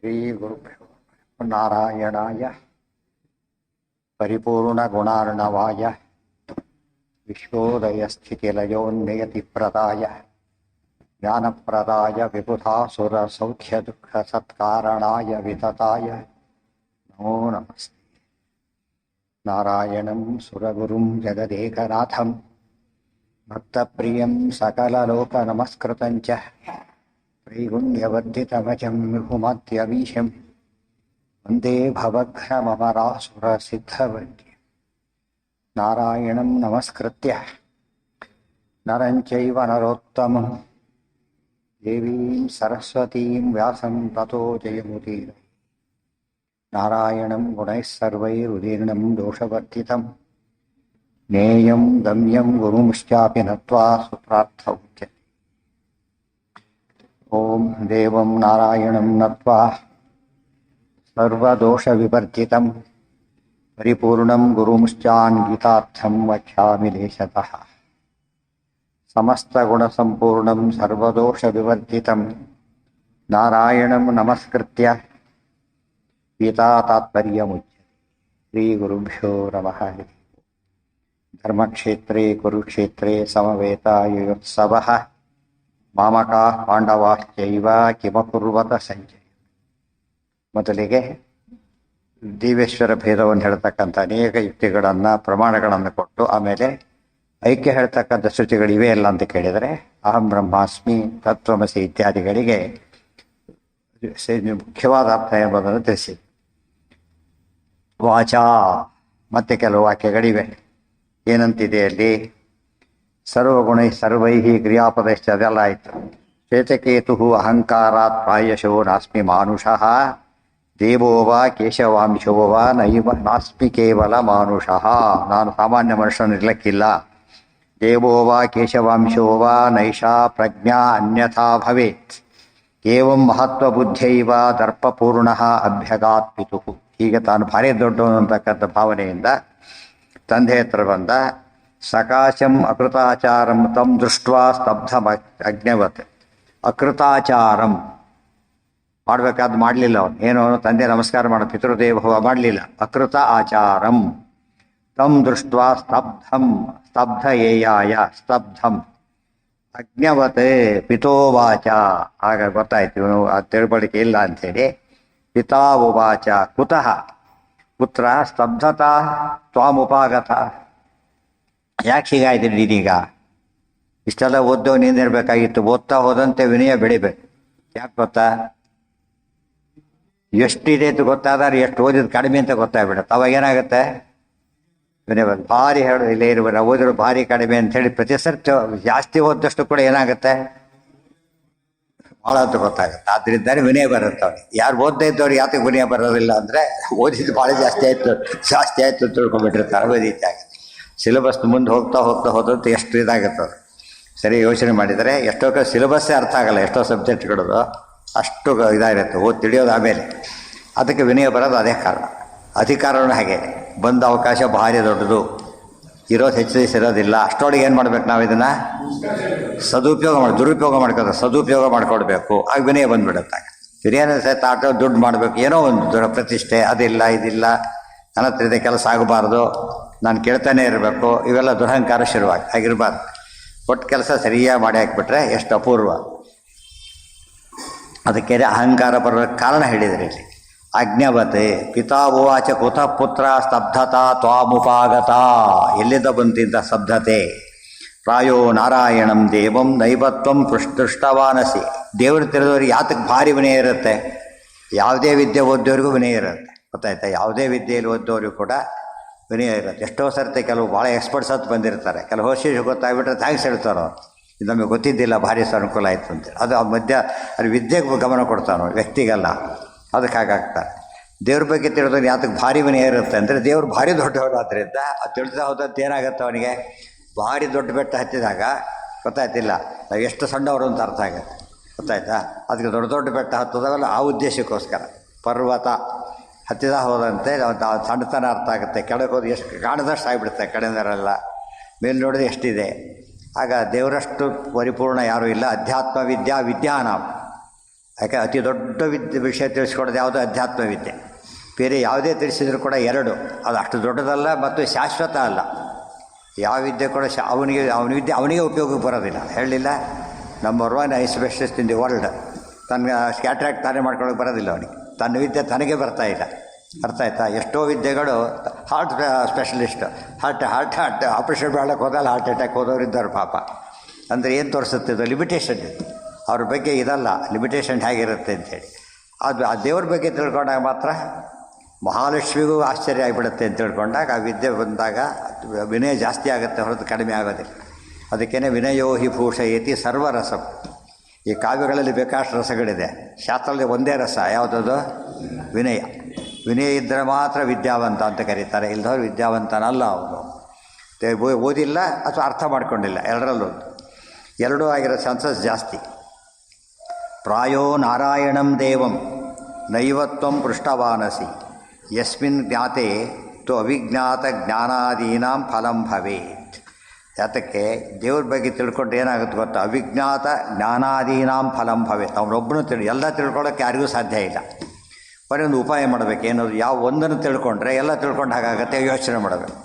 ಶ್ರೀಗುರುಭ್ಯೋ ನಾರಾಯಣಾಯ ಪರಿಪೂರ್ಣಗುಣಾರ್ಣವಾಯ ವಿಶ್ವೋದಯಸ್ಥಿತಿಲಯೋನ್ನಿಯತಿಪ್ರದಾಯ ಜ್ಞಾನಪ್ರದಾಯ ವಿಬುಧಾಸುರಸೌಖ್ಯದುಃಖಸತ್ಕಾರಣಾಯ ವಿತತಾಯ ನಮೋ ನಮಸ್ತೆ. ನಾರಾಯಣಂ ಸುರಗುರುಂ ಜಗದೇಕನಾಥಂ ಭಕ್ತಪ್ರಿಯಂ ಸಕಲಲೋಕನಮಸ್ಕೃತಂ ಚ ತ್ರೈಗುಣ್ಯವರ್ಧಿತಮಜಂ ವಿಭುಮತ್ಯವೀಶಂ ವಂದೇ ಭವಘ್ನಮರಾಸುರಸಿದ್ಧವರ್ಗ್ಯ. ನಾರಾಯಣಂ ನಮಸ್ಕೃತ್ಯ ನರಂ ಚೈವ ನರೋತ್ತಮಂ ದೇವೀಂ ಸರಸ್ವತೀಂ ವ್ಯಾಸಂ ತತೋ ಜಯಮುದೀರಯೇ. ನಾರಾಯಣಂ ಗುಣೈಃ ಸರ್ವೈರುದೀರ್ಣಂ ದೋಷವರ್ಜಿತಂ ಜ್ಞೇಯಂ ಗಮ್ಯಂ ಗುರುಂಶ್ಚಾಪಿ ನತ್ವಾ ಸುಪ್ರಾರ್ಥ ಉಚ್ಯತೆ. ಓಂ ದೇವಂ ನಾರಾಯಣಂ ನತ್ವಾ ಸರ್ವದೋಷವಿವರ್ಜಿತಂ ಪರಿಪೂರ್ಣಂ ಗುರುಂಶ್ಚಾನ್ವಿತಾರ್ಥಂ ವಕ್ಷ್ಯಾಮಿ ಲೇಶತಃ. ಸಮಸ್ತಗುಣಸಂಪೂರ್ಣಂ ಸರ್ವದೋಷವಿವರ್ಜಿತಂ ನಾರಾಯಣಂ ನಮಸ್ಕೃತ್ಯ ಗೀತಾ ತಾತ್ಪರ್ಯಮುಚ್ಯತೆ. ಶ್ರೀಗುರುಭ್ಯೋ ನಮಃ. ಧರ್ಮಕ್ಷೇತ್ರೇ ಕುರುಕ್ಷೇತ್ರೇ ಸಮವೇತಾಯುತ್ಸವಃ ಮಾಮಕಾಃ ಪಾಂಡವಾಶ್ಚೈವ ಕಿಮಕುರ್ವತ ಸಂಜಯ. ಮೊದಲಿಗೆ ದಿವ್ಯೇಶ್ವರ ಭೇದವನ್ನು ಹೇಳ್ತಕ್ಕಂಥ ಅನೇಕ ಯುಕ್ತಿಗಳನ್ನು ಪ್ರಮಾಣಗಳನ್ನು ಕೊಟ್ಟು ಆಮೇಲೆ ಐಕ್ಯ ಹೇಳ್ತಕ್ಕಂಥ ಶ್ರುತಿಗಳಿವೆ ಇಲ್ಲ ಅಂತ ಕೇಳಿದರೆ ಅಹಂ ಬ್ರಹ್ಮಾಸ್ಮಿ ತತ್ವಮಸಿ ಇತ್ಯಾದಿಗಳಿಗೆ ಮುಖ್ಯವಾದ ಅರ್ಥ ಎಂಬುದನ್ನು ತಿಳಿಸಿ. ವಾಚಾ ಮತ್ತೆ ಕೆಲವು ವಾಕ್ಯಗಳಿವೆ. ಏನಂತಿದೆ ಅಲ್ಲಿ? ಸರ್ವಗುಣೈ ಸರ್ವೈ ಕ್ರಿಯಾಪದಶ್ಚ ಅದೆಲ್ಲ ಆಯಿತು. ಶ್ವೇತಕೇತು ಅಹಂಕಾರಾತ್ ಪ್ರಾಯಶೋ ನಾಸ್ಮಿ ಮಾನುಷಃ ದೇವೋ ವಾ ಕೇಶವಾಂಶೋ ವಾ ನೈವ ನಾಸ್ಮಿ ಕೇವಲ ಮಾನುಷಃ. ನಾನು ಸಾಮಾನ್ಯ ಮನುಷ್ಯನಿರ್ಲಿಕ್ಕಿಲ್ಲ. ದೇವೋ ವಾ ಕೇಶವಾಂಶೋ ವಾ ನೈಷಾ ಪ್ರಜ್ಞಾ ಅನ್ಯಥಾ ಭವೇತ್. ಏವಂ ಮಹತ್ವಬುದ್ಧೈವ ದರ್ಪಪೂರ್ಣ ಅಭ್ಯಗಾತ್ ಪಿತುಃ. ಹೀಗೆ ತಾನು ಭಾರಿ ದೊಡ್ಡವನು ಅಂತಕ್ಕಂಥ ಭಾವನೆಯಿಂದ ತಂದೆ ಹತ್ರ ಬಂದ. ಸಕಾಶಂ ಅಕೃತಾಚಾರಂ ತಂ ದೃಷ್ಟ್ವಾ ಸ್ತಬ್ಧಂ ಅಗ್ನವತ್. ಅಕೃತಾಚಾರಂ ಮಾಡಬೇಕಾದ್ದು ಮಾಡಲಿಲ್ಲ ಅವನು. ಏನು ತಂದೆ ನಮಸ್ಕಾರ ಮಾಡೋ ಪಿತೃದೇವ ಮಾಡಲಿಲ್ಲ. ಅಕೃತ ಆಚಾರಂ ತಂ ದೃಷ್ಟ್ವಾ ಸ್ತಬ್ಧಂ ಸ್ತಬ್ಧ ಏಯಾಯ ಸ್ತಬ್ಧಂ ಅಗ್ನವತ್ ಪಿತೋವಾಚ. ಆಗ ಗೊತ್ತಾಯ್ತು ಇವನು ಆ ತಿಳುವಳಿಕೆ ಇಲ್ಲ ಅಂಥೇಳಿ. ಪಿತಾ ಉವಾಚ ಕುತಃ ಪುತ್ರ ಸ್ತಬ್ಧತಾ ತ್ವಾಮುಪಾಗತ. ಯಾಕೆ ಹೀಗಾಯ್ತು ನೀನೀಗ? ಇಷ್ಟೆಲ್ಲ ಓದ್ದೋ ನೀನಿರ್ಬೇಕಾಗಿತ್ತು. ಓದ್ತಾ ಹೋದಂತೆ ವಿನಯ ಬೆಳಿಬೇಕು. ಯಾಕೆ ಗೊತ್ತಾ? ಎಷ್ಟಿದೆ ಅಂತ ಗೊತ್ತಾದ್ರೆ ಎಷ್ಟು ಓದಿದ್ದು ಕಡಿಮೆ ಅಂತ ಗೊತ್ತಾಗ್ಬಿಡುತ್ತೆ. ಅವಾಗ ಏನಾಗುತ್ತೆ? ವಿನಯ ಭಾರಿ ಹೇಳು ಇಲ್ಲೇ ಇರುವ ಓದಿರೋ ಭಾರಿ ಕಡಿಮೆ ಅಂತ ಹೇಳಿ ಪ್ರತಿ ಸರ್ತಿ ಜಾಸ್ತಿ ಓದಷ್ಟು ಕೂಡ ಏನಾಗುತ್ತೆ? ಭಾಳ ಅಂತ ಗೊತ್ತಾಗುತ್ತೆ. ಆದ್ರಿಂದ ವಿನಯ ಬರುತ್ತೆ ಅವ್ರಿಗೆ. ಯಾರು ಓದ್ತಾ ಇದ್ದವ್ರಿಗೆ ಯಾತಕ್ಕೆ ವಿನಯ ಬರೋದಿಲ್ಲ ಅಂದರೆ ಓದಿದ್ದು ಭಾಳ ಜಾಸ್ತಿ ಆಯಿತು ಅಂತ ತಿಳ್ಕೊಂಡ್ಬಿಟ್ಟಿರ್ತಾರೆ. ಅದು ರೀತಿ ಆಗುತ್ತೆ. ಸಿಲೆಬಸ್ ಮುಂದೆ ಹೋಗ್ತಾ ಹೋದಂತೆ ಎಷ್ಟು ಇದಾಗುತ್ತೆ. ಅದು ಸರಿ ಯೋಚನೆ ಮಾಡಿದರೆ ಎಷ್ಟೋ ಸಿಲೆಬಸ್ಸೇ ಅರ್ಥ ಆಗಲ್ಲ. ಎಷ್ಟೋ ಸಬ್ಜೆಕ್ಟ್ಗಳದು ಅಷ್ಟು ಇದಾಗಿರುತ್ತೆ ಓದಿ ತಿಳಿಯೋದು. ಆಮೇಲೆ ಅದಕ್ಕೆ ವಿನಯ ಬರೋದು ಅದೇ ಕಾರಣ. ಅಧಿಕಾರನೂ ಹಾಗೆ. ಬಂದ ಅವಕಾಶ ಭಾರಿ ದೊಡ್ಡದು. ಇರೋದು ಹೆಚ್ಚು ದಿವಸ ಇರೋದಿಲ್ಲ. ಅಷ್ಟೊಳಗೆ ಏನು ಮಾಡ್ಬೇಕು ನಾವು? ಇದನ್ನು ಸದುಪಯೋಗ ದುರುಪಯೋಗ ಮಾಡ್ಕೋದು ಸದುಪಯೋಗ ಮಾಡ್ಕೊಡ್ಬೇಕು. ಆಗ ವಿನಯ ಬಂದುಬಿಡುತ್ತೆ. ವಿನಯನ ಸಹಿತ ಆಟೋ ದುಡ್ಡು ಮಾಡಬೇಕು. ಏನೋ ಒಂದು ಪ್ರತಿಷ್ಠೆ ಅದಿಲ್ಲ ಇದಿಲ್ಲ, ನನ್ನ ಹತ್ರ ಇದೆ, ಕೆಲಸ ಆಗಬಾರ್ದು, ನಾನು ಕೇಳ್ತಾನೆ ಇರಬೇಕು, ಇವೆಲ್ಲ ದುರಹಂಕಾರ ಶುರುವಾಗಿ ಆಗಿರಬಾರ್ದು. ಒಟ್ಟು ಕೆಲಸ ಸರಿಯಾಗಿ ಮಾಡಿ ಹಾಕಿಬಿಟ್ರೆ ಎಷ್ಟು ಅಪೂರ್ವ. ಅದಕ್ಕೆ ಅಹಂಕಾರ ಬರೋ ಕಾರಣ ಹೇಳಿದರೆ ಇಲ್ಲಿ. ಅಜ್ಞವತೆ ಪಿತಾ ಉವಾಚ ಕುತಃ ಪುತ್ರ ಸ್ತಬ್ಧತಾ ತ್ವಾಮುಪಾಗತ. ಎಲ್ಲಿಂದ ಬಂತಿದ್ದ ಸ್ತಬ್ಧತೆ? ಪ್ರಾಯೋ ನಾರಾಯಣಂ ದೇವಂ ನೈವತ್ವಂ ದೃಷ್ಟವಾನಸಿ. ದೇವರು ತಿಳಿದವ್ರಿಗೆ ಯಾತಕ್ಕೆ ಭಾರಿ ವಿನಯ ಇರುತ್ತೆ? ಯಾವುದೇ ವಿದ್ಯೆ ಓದೋರಿಗೂ ವಿನಯ ಇರುತ್ತೆ. ಗೊತ್ತಾಯ್ತಾ? ಯಾವುದೇ ವಿದ್ಯೆಯಲ್ಲಿ ಓದೋರಿಗೂ ಕೂಡ ವಿನಯ ಇರುತ್ತೆ. ಎಷ್ಟೋ ಸರ್ತಿ ಕೆಲವು ಭಾಳ ಎಕ್ಸ್ಪರ್ಟ್ಸ್ ಅಂತ ಬಂದಿರ್ತಾರೆ. ಕೆಲವು ಹೊಸ ಗೊತ್ತಾಗ್ಬಿಟ್ರೆ ಥ್ಯಾಂಕ್ಸ್ ಹೇಳ್ತಾರೋ, ಇದು ನಮಗೆ ಗೊತ್ತಿದ್ದಿಲ್ಲ, ಭಾರಿ ಅನುಕೂಲ ಆಯಿತು ಅಂತೇಳಿ. ಅದು ಆ ಮಧ್ಯ ಅಲ್ಲಿ ವಿದ್ಯೆಗೆ ಗಮನ ಕೊಡ್ತಾನೋ, ವ್ಯಕ್ತಿಗಲ್ಲ. ಅದಕ್ಕೆ ಹಾಗಾಗ್ತಾರೆ. ದೇವ್ರ ಬಗ್ಗೆ ತಿಳಿದವ್ರು ಯಾತಕ್ಕೆ ಭಾರಿ ವಿನಯ ಇರುತ್ತೆ ಅಂದರೆ ದೇವ್ರು ಭಾರಿ ದೊಡ್ಡವರು. ಆದ್ದರಿಂದ ಅದು ತಿಳಿದ ಹೋದಂತೆ ಏನಾಗುತ್ತೆ ಅವನಿಗೆ? ಭಾರಿ ದೊಡ್ಡ ಬೆಟ್ಟ ಹತ್ತಿದಾಗ ಗೊತ್ತಾಯ್ತಿಲ್ಲ ನಾವು ಎಷ್ಟು ಸಣ್ಣವರು ಅಂತ ಅರ್ಥ ಆಗುತ್ತೆ. ಗೊತ್ತಾಯ್ತಾ? ಅದಕ್ಕೆ ದೊಡ್ಡ ದೊಡ್ಡ ಬೆಟ್ಟ ಹತ್ತೋದಾಗಲ್ಲ ಆ ಉದ್ದೇಶಕ್ಕೋಸ್ಕರ. ಪರ್ವತ ಹತ್ತಿದ ಹೋದಂತೆ ಸಣ್ಣತನ ಅರ್ಥ ಆಗುತ್ತೆ. ಕೆಳಗೆ ಹೋದ ಎಷ್ಟು ಕಾಣದಷ್ಟು ಆಗಿಬಿಡುತ್ತೆ ಕಡೆಯಿಂದರೆಲ್ಲ. ಮೇಲೆ ನೋಡಿದ್ರೆ ಎಷ್ಟಿದೆ. ಆಗ ದೇವರಷ್ಟು ಪರಿಪೂರ್ಣ ಯಾರೂ ಇಲ್ಲ. ಅಧ್ಯಾತ್ಮ ವಿದ್ಯಾ ವಿದ್ಯಾನಾಂ ಯಾಕೆ ಅತಿ ದೊಡ್ಡ ವಿಷಯ ತಿಳಿಸ್ಕೊಡೋದು ಯಾವುದು ಅಧ್ಯಾತ್ಮ ವಿದ್ಯೆ. ಬೇರೆ ಯಾವುದೇ ತಿಳಿಸಿದ್ರು ಕೂಡ ಎರಡು, ಅದು ಅಷ್ಟು ದೊಡ್ಡದಲ್ಲ ಮತ್ತು ಶಾಶ್ವತ ಅಲ್ಲ. ಯಾವ ವಿದ್ಯೆ ಕೂಡ ಅವನ ವಿದ್ಯೆ ಅವನಿಗೆ ಉಪಯೋಗಕ್ಕೆ ಬರೋದಿಲ್ಲ. ಹೇಳಲಿಲ್ಲ, number 1 I specialist in the world. ತನ್ನ ಸ್ಕ್ಯಾಟ್ರಾಕ್ಟ್ ತಾನೇ ಮಾಡ್ಕೊಳ್ಳೋಕೆ ಬರೋದಿಲ್ಲ ಅವನಿಗೆ. ತನ್ನ ವಿದ್ಯೆ ತನಗೆ ಬರ್ತಾ ಇಲ್ಲ. ಅರ್ಥ ಆಯ್ತಾ? ಎಷ್ಟೋ ವಿದ್ಯೆಗಳು ಹಾರ್ಟ್ ಸ್ಪೆಷಲಿಸ್ಟ್, ಹಾರ್ಟ್ ಆಪ್ರೇಷನ್ ಮಾಡೋಕ್ಕೆ ಹೋದಲ್ಲಿ ಹಾರ್ಟ್ ಅಟ್ಯಾಕ್ ಹೋದವ್ರು ಇದ್ದಾರೆ ಪಾಪ. ಅಂದರೆ ಏನು ತೋರಿಸುತ್ತೆ ಇದು? ಲಿಮಿಟೇಷನ್ ಇದು. ಅವ್ರ ಬಗ್ಗೆ ಇದಲ್ಲ, ಲಿಮಿಟೇಷನ್ ಹೇಗಿರುತ್ತೆ ಅಂಥೇಳಿ. ಅದು ಆ ದೇವ್ರ ಬಗ್ಗೆ ತಿಳ್ಕೊಂಡಾಗ ಮಾತ್ರ ಮಹಾಲಕ್ಷ್ಮಿಗೂ ಆಶ್ಚರ್ಯ ಆಗಿಬಿಡುತ್ತೆ ಅಂತ ತಿಳ್ಕೊಂಡಾಗ ಆ ವಿದ್ಯೆ ಬಂದಾಗ ವಿನಯ ಜಾಸ್ತಿ ಆಗುತ್ತೆ, ಹೊರತು ಕಡಿಮೆ ಆಗೋದಿಲ್ಲ. ಅದಕ್ಕೇ ವಿನಯೋ ಹಿ ಭೂಷಯತಿ ಸರ್ವರಸಂ. ಈ ಕಾವ್ಯಗಳಲ್ಲಿ ಬೇಕಾಷ್ಟು ರಸಗಳಿದೆ. ಶಾಸ್ತ್ರದಲ್ಲಿ ಒಂದೇ ರಸ, ಯಾವುದದು? ವಿನಯ. ವಿನಯ ಇದ್ದರೆ ಮಾತ್ರ ವಿದ್ಯಾವಂತ ಅಂತ ಕರೀತಾರೆ. ಇಲ್ಲದವ್ರು ವಿದ್ಯಾವಂತನಲ್ಲ ಅವನು. ಓದಿಲ್ಲ ಅಥವಾ ಅರ್ಥ ಮಾಡ್ಕೊಂಡಿಲ್ಲ, ಎರಡರಲ್ಲೂ ಎರಡೂ ಆಗಿರೋ ಚಾನ್ಸಸ್ ಜಾಸ್ತಿ. ಪ್ರಾಯೋ ನಾರಾಯಣಂ ದೇವಂ ನೈವತ್ವಂ ಪೃಷ್ಟವಾನಸಿ ಯಸ್ಮಿನ್ ಜ್ಞಾತೆ ತು ಅವಿಜ್ಞಾತ ಜ್ಞಾನಾದೀನಾಂ ಫಲಂ ಭವೇತ್. ಯಾತಕ್ಕೆ? ದೇವ್ರ ಬಗ್ಗೆ ತಿಳ್ಕೊಂಡ್ರೆ ಏನಾಗುತ್ತೆ ಗೊತ್ತಾ? ಅವಿಜ್ಞಾತ ಜ್ಞಾನಾದೀನಾಂ ಫಲಂ ಭವೇತ್. ಅವನೊಬ್ಬನು ಎಲ್ಲ ತಿಳ್ಕೊಳ್ಳೋಕ್ಕೆ ಯಾರಿಗೂ ಸಾಧ್ಯ ಇಲ್ಲ. ಬರೀ ಒಂದು ಉಪಾಯ ಮಾಡಬೇಕು. ಏನದು? ಯಾವ ಒಂದನ್ನು ತಿಳ್ಕೊಂಡ್ರೆ ಎಲ್ಲ ತಿಳ್ಕೊಂಡು ಹಾಗಾಗತ್ತೆ, ಯೋಚನೆ ಮಾಡಬೇಕು.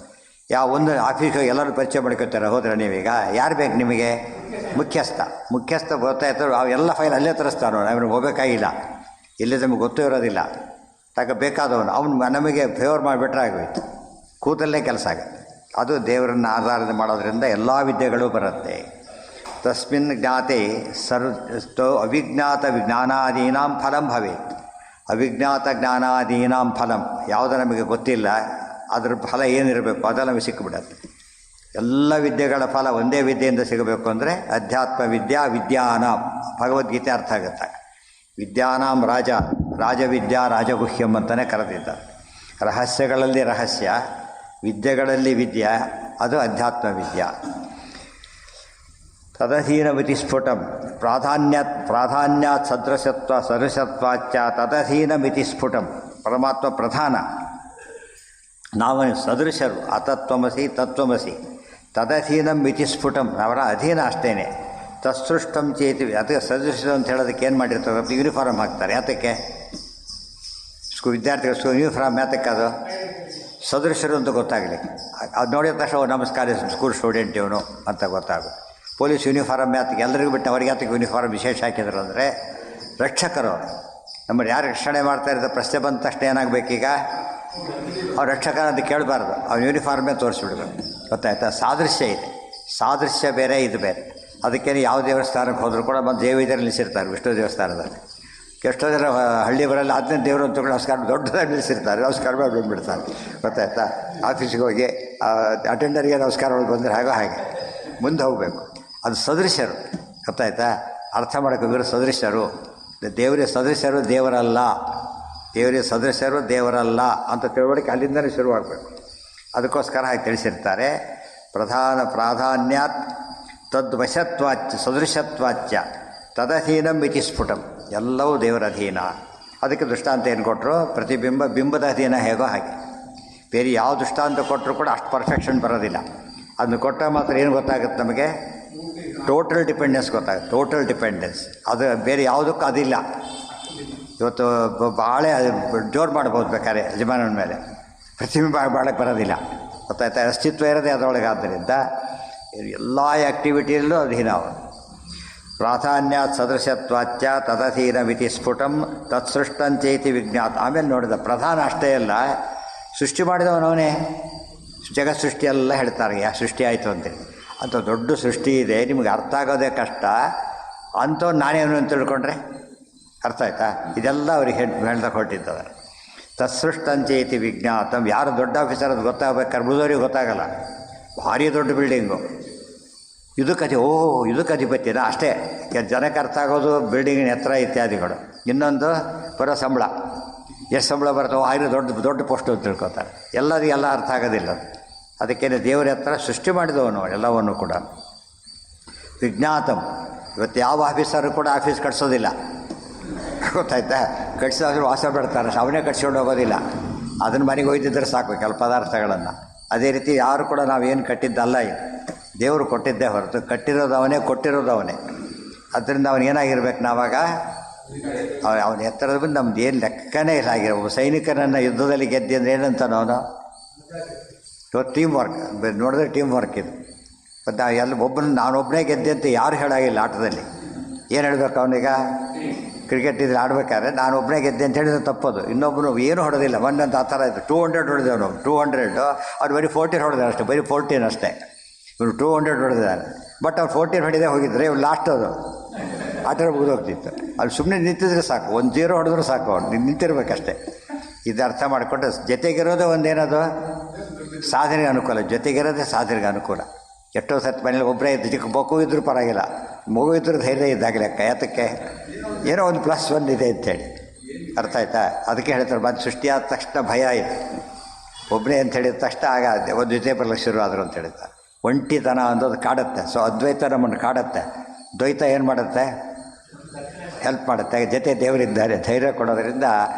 ಯಾವ ಒಂದು ಆಫೀಸ್ಗೆ ಎಲ್ಲರೂ ಪರಿಚಯ ಮಾಡ್ಕೊತಾರೆ. ಹೋದರೆ ನೀವೀಗ ಯಾರು ಬೇಕು ನಿಮಗೆ? ಮುಖ್ಯಸ್ಥ ಗೊತ್ತಾಯ್ತು. ಅವೆಲ್ಲ ಫೈಲ್ ಅಲ್ಲೇ ತರಿಸ್ತಾರೋ, ಅವ್ರಿಗೆ ಹೋಗಬೇಕಾಗಿಲ್ಲ. ಇಲ್ಲಿ ನಮಗೆ ಗೊತ್ತೂ ಇರೋದಿಲ್ಲ. ಬೇಕಾದವನು ಅವನು ನಮಗೆ ಫೇವರ್ ಮಾಡಿಬಿಟ್ರೆ ಆಗೋಯ್ತು, ಕೂತಲ್ಲೇ ಕೆಲಸ ಆಗುತ್ತೆ. ಅದು ದೇವರನ್ನು ಆರಾಧನೆ ಮಾಡೋದ್ರಿಂದ ಎಲ್ಲ ವಿದ್ಯೆಗಳು ಬರುತ್ತೆ. ತಸ್ಮಿನ್ ಜ್ಞಾತೆ ಅವಿಜ್ಞಾತ ಜ್ಞಾನಾದೀನಾಂ ಫಲಂ ಭವೇತ್. ಅವಿಜ್ಞಾತ ಜ್ಞಾನಾದೀನಾಂ ಫಲಂ, ಯಾವುದು ನಮಗೆ ಗೊತ್ತಿಲ್ಲ ಅದ್ರ ಫಲ ಏನಿರಬೇಕು ಅದೆಲ್ಲ ನಮಗೆ ಸಿಕ್ಕಿಬಿಡತ್ತೆ. ಎಲ್ಲ ವಿದ್ಯೆಗಳ ಫಲ ಒಂದೇ ವಿದ್ಯೆಯಿಂದ ಸಿಗಬೇಕು ಅಂದರೆ ಅಧ್ಯಾತ್ಮ ವಿದ್ಯಾನಾಂ. ಭಗವದ್ಗೀತೆ ಅರ್ಥ ಆಗುತ್ತೆ. ವಿದ್ಯಾನಾಂ ರಾಜವಿದ್ಯಾ ರಾಜಗುಹ್ಯಂ ಅಂತಲೇ ಕರೆದಿದ್ದಾರೆ. ರಹಸ್ಯಗಳಲ್ಲಿ ರಹಸ್ಯ, ವಿದ್ಯೆಗಳಲ್ಲಿ ವಿದ್ಯೆ, ಅದು ಅಧ್ಯಾತ್ಮ ವಿದ್ಯಾ. ತದಧೀನಮಿತಿ ಸ್ಫುಟಂ ಪ್ರಾಧಾನ್ಯಾತ್ ಸದೃಶತ್ವಾಚ್ಚ ತದಧೀನಮಿತಿ ಸ್ಫುಟಂ. ಪರಮಾತ್ಮ ಪ್ರಧಾನ, ನಾವು ಸದೃಶರು. ಅತತ್ವಮಸಿ ತತ್ವಮಸಿ. ತದಧೀನಂ ಮಿತಿ ಸ್ಫುಟಂ, ಅವರ ಅಧೀನ ಅಷ್ಟೇನೆ. ತತ್ಸೃಷ್ಟಂ ಚೇತಿ. ಅದಕ್ಕೆ ಸದೃಶ ಅಂತ ಹೇಳೋದಕ್ಕೆ ಏನು ಮಾಡಿರ್ತಾರೆ? ಯೂನಿಫಾರ್ಮ್ ಹಾಕ್ತಾರೆ. ಯಾತಕ್ಕೆ? ವಿದ್ಯಾರ್ಥಿಗಳು ಯೂನಿಫಾರ್ಮ್ ಯಾತಕ್ಕೆ? ಅದು ಸದೃಶರು ಅಂತ ಗೊತ್ತಾಗಲಿ. ಅದು ನೋಡಿದ ತಕ್ಷಣ ನಮಸ್ಕಾರ ಸ್ಕೂಲ್ ಸ್ಟೂಡೆಂಟ್ ಇವನು ಅಂತ ಗೊತ್ತಾಗುತ್ತೆ. ಪೊಲೀಸ್ ಯೂನಿಫಾರ್ಮ್ ಯಾತಕ್ಕೆ? ಎಲ್ಲರಿಗೂ ಬಿಟ್ಟು ಅವ್ರಿಗೆ ಯಾತಕ್ಕೆ ಯೂನಿಫಾರ್ಮ್ ವಿಶೇಷ ಹಾಕಿದ್ರು ಅಂದರೆ ರಕ್ಷಕರು. ನಮ್ಮನ್ನು ಯಾರು ರಕ್ಷಣೆ ಮಾಡ್ತಾ ಇರೋದು ಪ್ರಶ್ನೆ ಬಂದ ತಕ್ಷಣ ಏನಾಗಬೇಕೀಗ? ಅವ್ರು ರಕ್ಷಕರ ಅಂತ ಕೇಳಬಾರ್ದು, ಅವ್ನು ಯೂನಿಫಾರ್ಮೇ ತೋರಿಸ್ಬಿಡ್ಬೇಕು. ಗೊತ್ತಾಯ್ತಾ? ಸಾದೃಶ್ಯ ಇದೆ. ಸಾದೃಶ್ಯ ಬೇರೆ, ಇದು ಬೇರೆ. ಅದಕ್ಕೇನೆ ಯಾವ ದೇವಸ್ಥಾನಕ್ಕೆ ಹೋದರೂ ಕೂಡ ಮತ್ತು ದೇವಿದರು ನಿಲ್ಲಿಸಿರ್ತಾರೆ. ವಿಷ್ಣು ದೇವಸ್ಥಾನದಲ್ಲಿ ಎಷ್ಟೋ ಜನ ಹಳ್ಳಿ ಬರಲ್ಲ, ಅದನ್ನೇ ದೇವರು ಅಂತ ನಮಸ್ಕಾರ ದೊಡ್ಡದಾಗಿ ನಿಲ್ಲಿಸಿರ್ತಾರೆ. ನಮಸ್ಕಾರ ಮಾಡಿ ಬಂದುಬಿಡ್ತಾರೆ. ಗೊತ್ತಾಯ್ತಾ? ಆಫೀಸಿಗೆ ಹೋಗಿ ಅಟೆಂಡರ್ಗೆ ನಮಸ್ಕಾರ ಮಾಡಿ ಬಂದರೆ ಹಾಗೆ ಮುಂದೆ ಹೋಗಬೇಕು. ಅದು ಸದೃಶ್ಯರು. ಗೊತ್ತಾಯ್ತಾ? ಅರ್ಥ ಮಾಡೋಕ್ಕೋಗಿರೋ ಸದೃಶ್ಯರು. ದೇವರಿಗೆ ಸದೃಶ್ಯರು ದೇವರಲ್ಲ, ದೇವರಿಗೆ ಸದೃಶ್ಯರು ದೇವರಲ್ಲ ಅಂತ ತಿಳುವಳಿಕೆ ಅಲ್ಲಿಂದಲೇ ಶುರುವಾಗಬೇಕು. ಅದಕ್ಕೋಸ್ಕರ ಹಾಗೆ ತಿಳಿಸಿರ್ತಾರೆ. ಪ್ರಾಧಾನ್ಯಾತ್ ತದ್ವಶತ್ವಾಚ್ಯ ಸದೃಶತ್ವಾಚ್ಯ ತದಧೀನಂ ಇತಿ ಸ್ಫುಟಂ. ಎಲ್ಲವೂ ದೇವರ ಅಧೀನ. ಅದಕ್ಕೆ ದೃಷ್ಟಾಂತ ಏನು ಕೊಟ್ಟರು? ಬಿಂಬದ ಅಧೀನ ಹೇಗೋ ಹಾಗೆ. ಬೇರೆ ಯಾವ ದೃಷ್ಟಾಂತ ಕೊಟ್ಟರು ಕೂಡ ಅಷ್ಟು ಪರ್ಫೆಕ್ಷನ್ ಬರೋದಿಲ್ಲ. ಅದನ್ನು ಕೊಟ್ಟಾಗ ಮಾತ್ರ ಏನು ಗೊತ್ತಾಗುತ್ತೆ ನಮಗೆ? ಟೋಟಲ್ ಡಿಪೆಂಡೆನ್ಸ್ ಗೊತ್ತಾಗುತ್ತೆ. ಟೋಟಲ್ ಡಿಪೆಂಡೆನ್ಸ್ ಅದು ಬೇರೆ ಯಾವುದಕ್ಕೂ ಅದಿಲ್ಲ. ಇವತ್ತು ಬಾಳೆ ಜೋರು ಮಾಡ್ಬೋದು ಬೇಕಾದ್ರೆ ಯಜಮಾನನ ಮೇಲೆ, ಪ್ರತಿಬಿಂಬ ಬಾಳಕ್ಕೆ ಬರೋದಿಲ್ಲ. ಗೊತ್ತಾಯ್ತಾ? ಅಸ್ತಿತ್ವ ಇರೋದೇ ಅದರೊಳಗೆ. ಆದ್ದರಿಂದ ಎಲ್ಲ ಆ್ಯಕ್ಟಿವಿಟಿಯಲ್ಲೂ ಅಧೀನ ಅವರು. ಪ್ರಾಧಾನ್ಯಾತ್ ಸದೃಶತ್ವಾಚ್ಯ ತದಧೀನಮಿತಿ ಸ್ಫುಟಂ ತತ್ಸೃಷ್ಟಂಚೈತಿ ವಿಜ್ಞಾತ. ಆಮೇಲೆ ನೋಡಿದ ಪ್ರಧಾನ ಅಷ್ಟೇ ಅಲ್ಲ, ಸೃಷ್ಟಿ ಮಾಡಿದವನವನೇ. ಜಗತ್ ಸೃಷ್ಟಿ ಎಲ್ಲ ಹೇಳ್ತಾರೆ, ಯಾಕೆ ಸೃಷ್ಟಿ ಆಯಿತು ಅಂತೇಳಿ. ಅಂಥ ದೊಡ್ಡ ಸೃಷ್ಟಿ ಇದೆ, ನಿಮಗೆ ಅರ್ಥ ಆಗೋದೇ ಕಷ್ಟ. ಅಂಥವ್ನು ನಾನೇನು ಅಂತ ತಿಳ್ಕೊಂಡ್ರೆ ಅರ್ಥ ಆಯ್ತಾ? ಇದೆಲ್ಲ ಅವ್ರಿಗೆ ಹೇಳ್ತಾ ಕೊಟ್ಟಿದ್ದಾರೆ. ತತ್ಸೃಷ್ಟಂಚೈತಿ ವಿಜ್ಞಾತಂ. ಯಾರು ದೊಡ್ಡ ಆಫೀಸರ್ ಅದು ಗೊತ್ತಾಗಬೇಕಾದ್ರೆ ಮುಗಿದವ್ರಿಗೆ ಗೊತ್ತಾಗಲ್ಲ. ಭಾರಿ ದೊಡ್ಡ ಬಿಲ್ಡಿಂಗು, ಇದಕ್ಕೆ ಅಧಿಪತ್ಯನ ಅಷ್ಟೇ ಜನಕ್ಕೆ ಅರ್ಥ ಆಗೋದು. ಬಿಲ್ಡಿಂಗಿನ ಎತ್ತರ ಇತ್ಯಾದಿಗಳು. ಇನ್ನೊಂದು ಬರೋ ಸಂಬಳ, ಎಷ್ಟು ಸಂಬಳ ಬರ್ತಾವೋ ಆಯ್ತು ದೊಡ್ಡ ಪೋಸ್ಟ್ ಅಂತ ತಿಳ್ಕೊತಾರೆ. ಎಲ್ಲರಿಗೆಲ್ಲ ಅರ್ಥ ಆಗೋದಿಲ್ಲ. ಅದಕ್ಕೇನೆ ದೇವರ ಹತ್ರ ಸೃಷ್ಟಿ ಮಾಡಿದವನು ಎಲ್ಲವನ್ನು ಕೂಡ. ವಿಜ್ಞಾತಂ. ಇವತ್ತು ಯಾವ ಆಫೀಸರು ಕೂಡ ಆಫೀಸ್ ಕಟ್ಸೋದಿಲ್ಲ. ಗೊತ್ತಾಯ್ತಾ? ಕಟ್ಸಿದ್ರು ವಾಸ ಬಿಡ್ತಾರೆ, ಅವನೇ ಕಟ್ಸ್ಕೊಂಡು ಹೋಗೋದಿಲ್ಲ. ಅದನ್ನು ಮನೆಗೆ ಒಯ್ದಿದ್ರೆ ಸಾಕು ಕೆಲ ಪದಾರ್ಥಗಳನ್ನು. ಅದೇ ರೀತಿ ಯಾರು ಕೂಡ ನಾವೇನು ಕಟ್ಟಿದ್ದಲ್ಲ, ದೇವರು ಕೊಟ್ಟಿದ್ದೇ ಹೊರತು ಕಟ್ಟಿರೋದು ಅವನೇ, ಕೊಟ್ಟಿರೋದು ಅವನೇ. ಅದರಿಂದ ಅವನೇನಾಗಿರ್ಬೇಕು? ನಾವಾಗ ಅವನ ಎತ್ತರದ ಬಂದು ನಮ್ದು ಏನು ಲೆಕ್ಕನೇ ಇಲ್ಲ ಆಗಿರೋ ಒಬ್ಬ ಸೈನಿಕನನ್ನು ಯುದ್ಧದಲ್ಲಿ ಗೆದ್ದೆ ಅಂದರೆ ಏನಂತಾನ ಅವನು ಇವತ್ತು ಟೀಮ್ ವರ್ಕ್ ನೋಡಿದ್ರೆ ಟೀಮ್ ವರ್ಕ್ ಇದು. ಮತ್ತು ಎಲ್ಲ ಒಬ್ಬನ ನಾನೊಬ್ಬನೇ ಗೆದ್ದೆ ಅಂತ ಯಾರು ಹೇಳಾಗಿಲ್ಲ ಆಟದಲ್ಲಿ. ಏನು ಹೇಳಬೇಕು ಅವನೀಗ ಕ್ರಿಕೆಟ್ ಇದ್ರೆ ಆಡ್ಬೇಕಾದ್ರೆ ನಾನು ಒಬ್ಬನೇ ಗೆದ್ದೆ ಅಂತ ಹೇಳಿದ್ರೆ ತಪ್ಪೋದು. ಇನ್ನೊಬ್ಬನು ಏನು ಹೊಡೆದಿಲ್ಲ ಒಂದಂತ ಆ ಥರ ಇತ್ತು 200 ಹೊಡೆದವನು 200 ಅವ್ರು ಬರೀ 14 ಹೊಡೆದಾರೆ ಅಷ್ಟೇ, ಬರೀ 14 ಅಷ್ಟೇ. ಇವರು 200 ಹೊಡೆದಿದ್ದಾರೆ. ಬಟ್ ಅವ್ರು 14 ಹೊಡೆದೇ ಹೋಗಿದ್ರೆ ಇವ್ರು ಲಾಸ್ಟ್ ಅದು ಆಟ ಮುಗಿದು ಹೋಗ್ತಿತ್ತು. ಅಲ್ಲಿ ಸುಮ್ಮನೆ ನಿಂತಿದ್ರೆ ಸಾಕು, 1-0 ಹೊಡೆದ್ರು ಸಾಕು, ಅವ್ರು ನಿಂತಿರ್ಬೇಕಷ್ಟೇ. ಇದು ಅರ್ಥ ಮಾಡಿಕೊಂಡ್ರೆ ಜೊತೆಗಿರೋದೇ ಒಂದೇನದು ಸಾಧನೆಗೆ ಅನುಕೂಲ, ಜೊತೆಗಿರೋದೇ ಸಾಧನೆಗೆ ಅನುಕೂಲ. ಎಷ್ಟೋ ಸತ್ತು ಮನೇಲಿ ಒಬ್ಬರೇ ಇದ್ದು ಚಿಕ್ಕ ಮಗು ಇದ್ರೂ ಪರವಾಗಿಲ್ಲ, ಮಗು ಇದ್ರೂ ಧೈರ್ಯ ಇದ್ದಾಗಲೇ ಯಾತಕ್ಕೆ ಏನೋ ಒಂದು +1 ಇದೆ ಅಂತೇಳಿ ಅರ್ಥ ಆಯ್ತಾ. ಅದಕ್ಕೆ ಹೇಳ್ತಾರೆ ಬಂದು ಸೃಷ್ಟಿಯಾದ ತಕ್ಷಣ ಭಯ ಆಯಿತು, ಒಬ್ಬನೇ ಅಂತ ಹೇಳಿದ ತಕ್ಷಣ ಆಗ ಒಂದು ಜೊತೆ ಬರಲಿಕ್ಕೆ ಶುರು ಆದರು ಅಂತ ಹೇಳ್ತಾರೆ. ಒಂಟಿತನ ಅನ್ನೋದು ಕಾಡುತ್ತೆ. ಸೊ ಅದ್ವೈತ ನಮ್ಮನ್ನು ಕಾಡುತ್ತೆ, ದ್ವೈತ ಏನು ಮಾಡುತ್ತೆ, ಹೆಲ್ಪ್ ಮಾಡುತ್ತೆ. ಜೊತೆ ದೇವರಿದ್ದಾರೆ ಧೈರ್ಯ ಕೊಡೋದ್ರಿಂದ